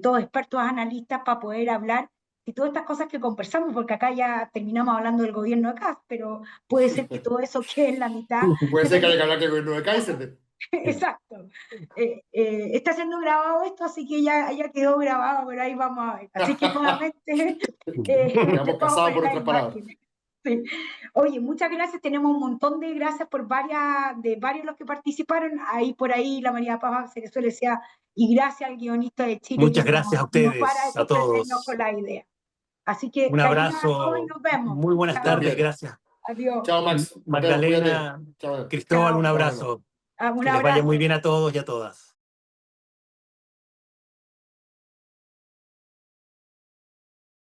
todos expertos analistas para poder hablar si todas estas cosas que conversamos, porque acá ya terminamos hablando del gobierno de Kast, pero puede ser que todo eso quede en la mitad. Puede ser que haya que hablar del gobierno de Kaiser. Exacto. Está siendo grabado esto, así que ya quedó grabado, pero ahí vamos a ver. Así que nuevamente Quedamos casados por poner nuestras palabras. imágenes. Sí. Oye, muchas gracias. Tenemos un montón de gracias por de varios de los que participaron. Ahí por ahí la María Paz se le suele decir, y gracias al guionista de Chile Muchas que gracias a no para de ustedes, a complacernos con todos. la idea. Así que Un cariño a todos y abrazo, nos vemos. muy buenas Chao. tardes, Bien. gracias. Adiós. Chao, Max. Nos vemos, cuídate. Magdalena, Chao. Cristóbal, un Chao. Chao, bueno. abrazo. Un Que les vaya muy abrazo. bien a todos y a todas.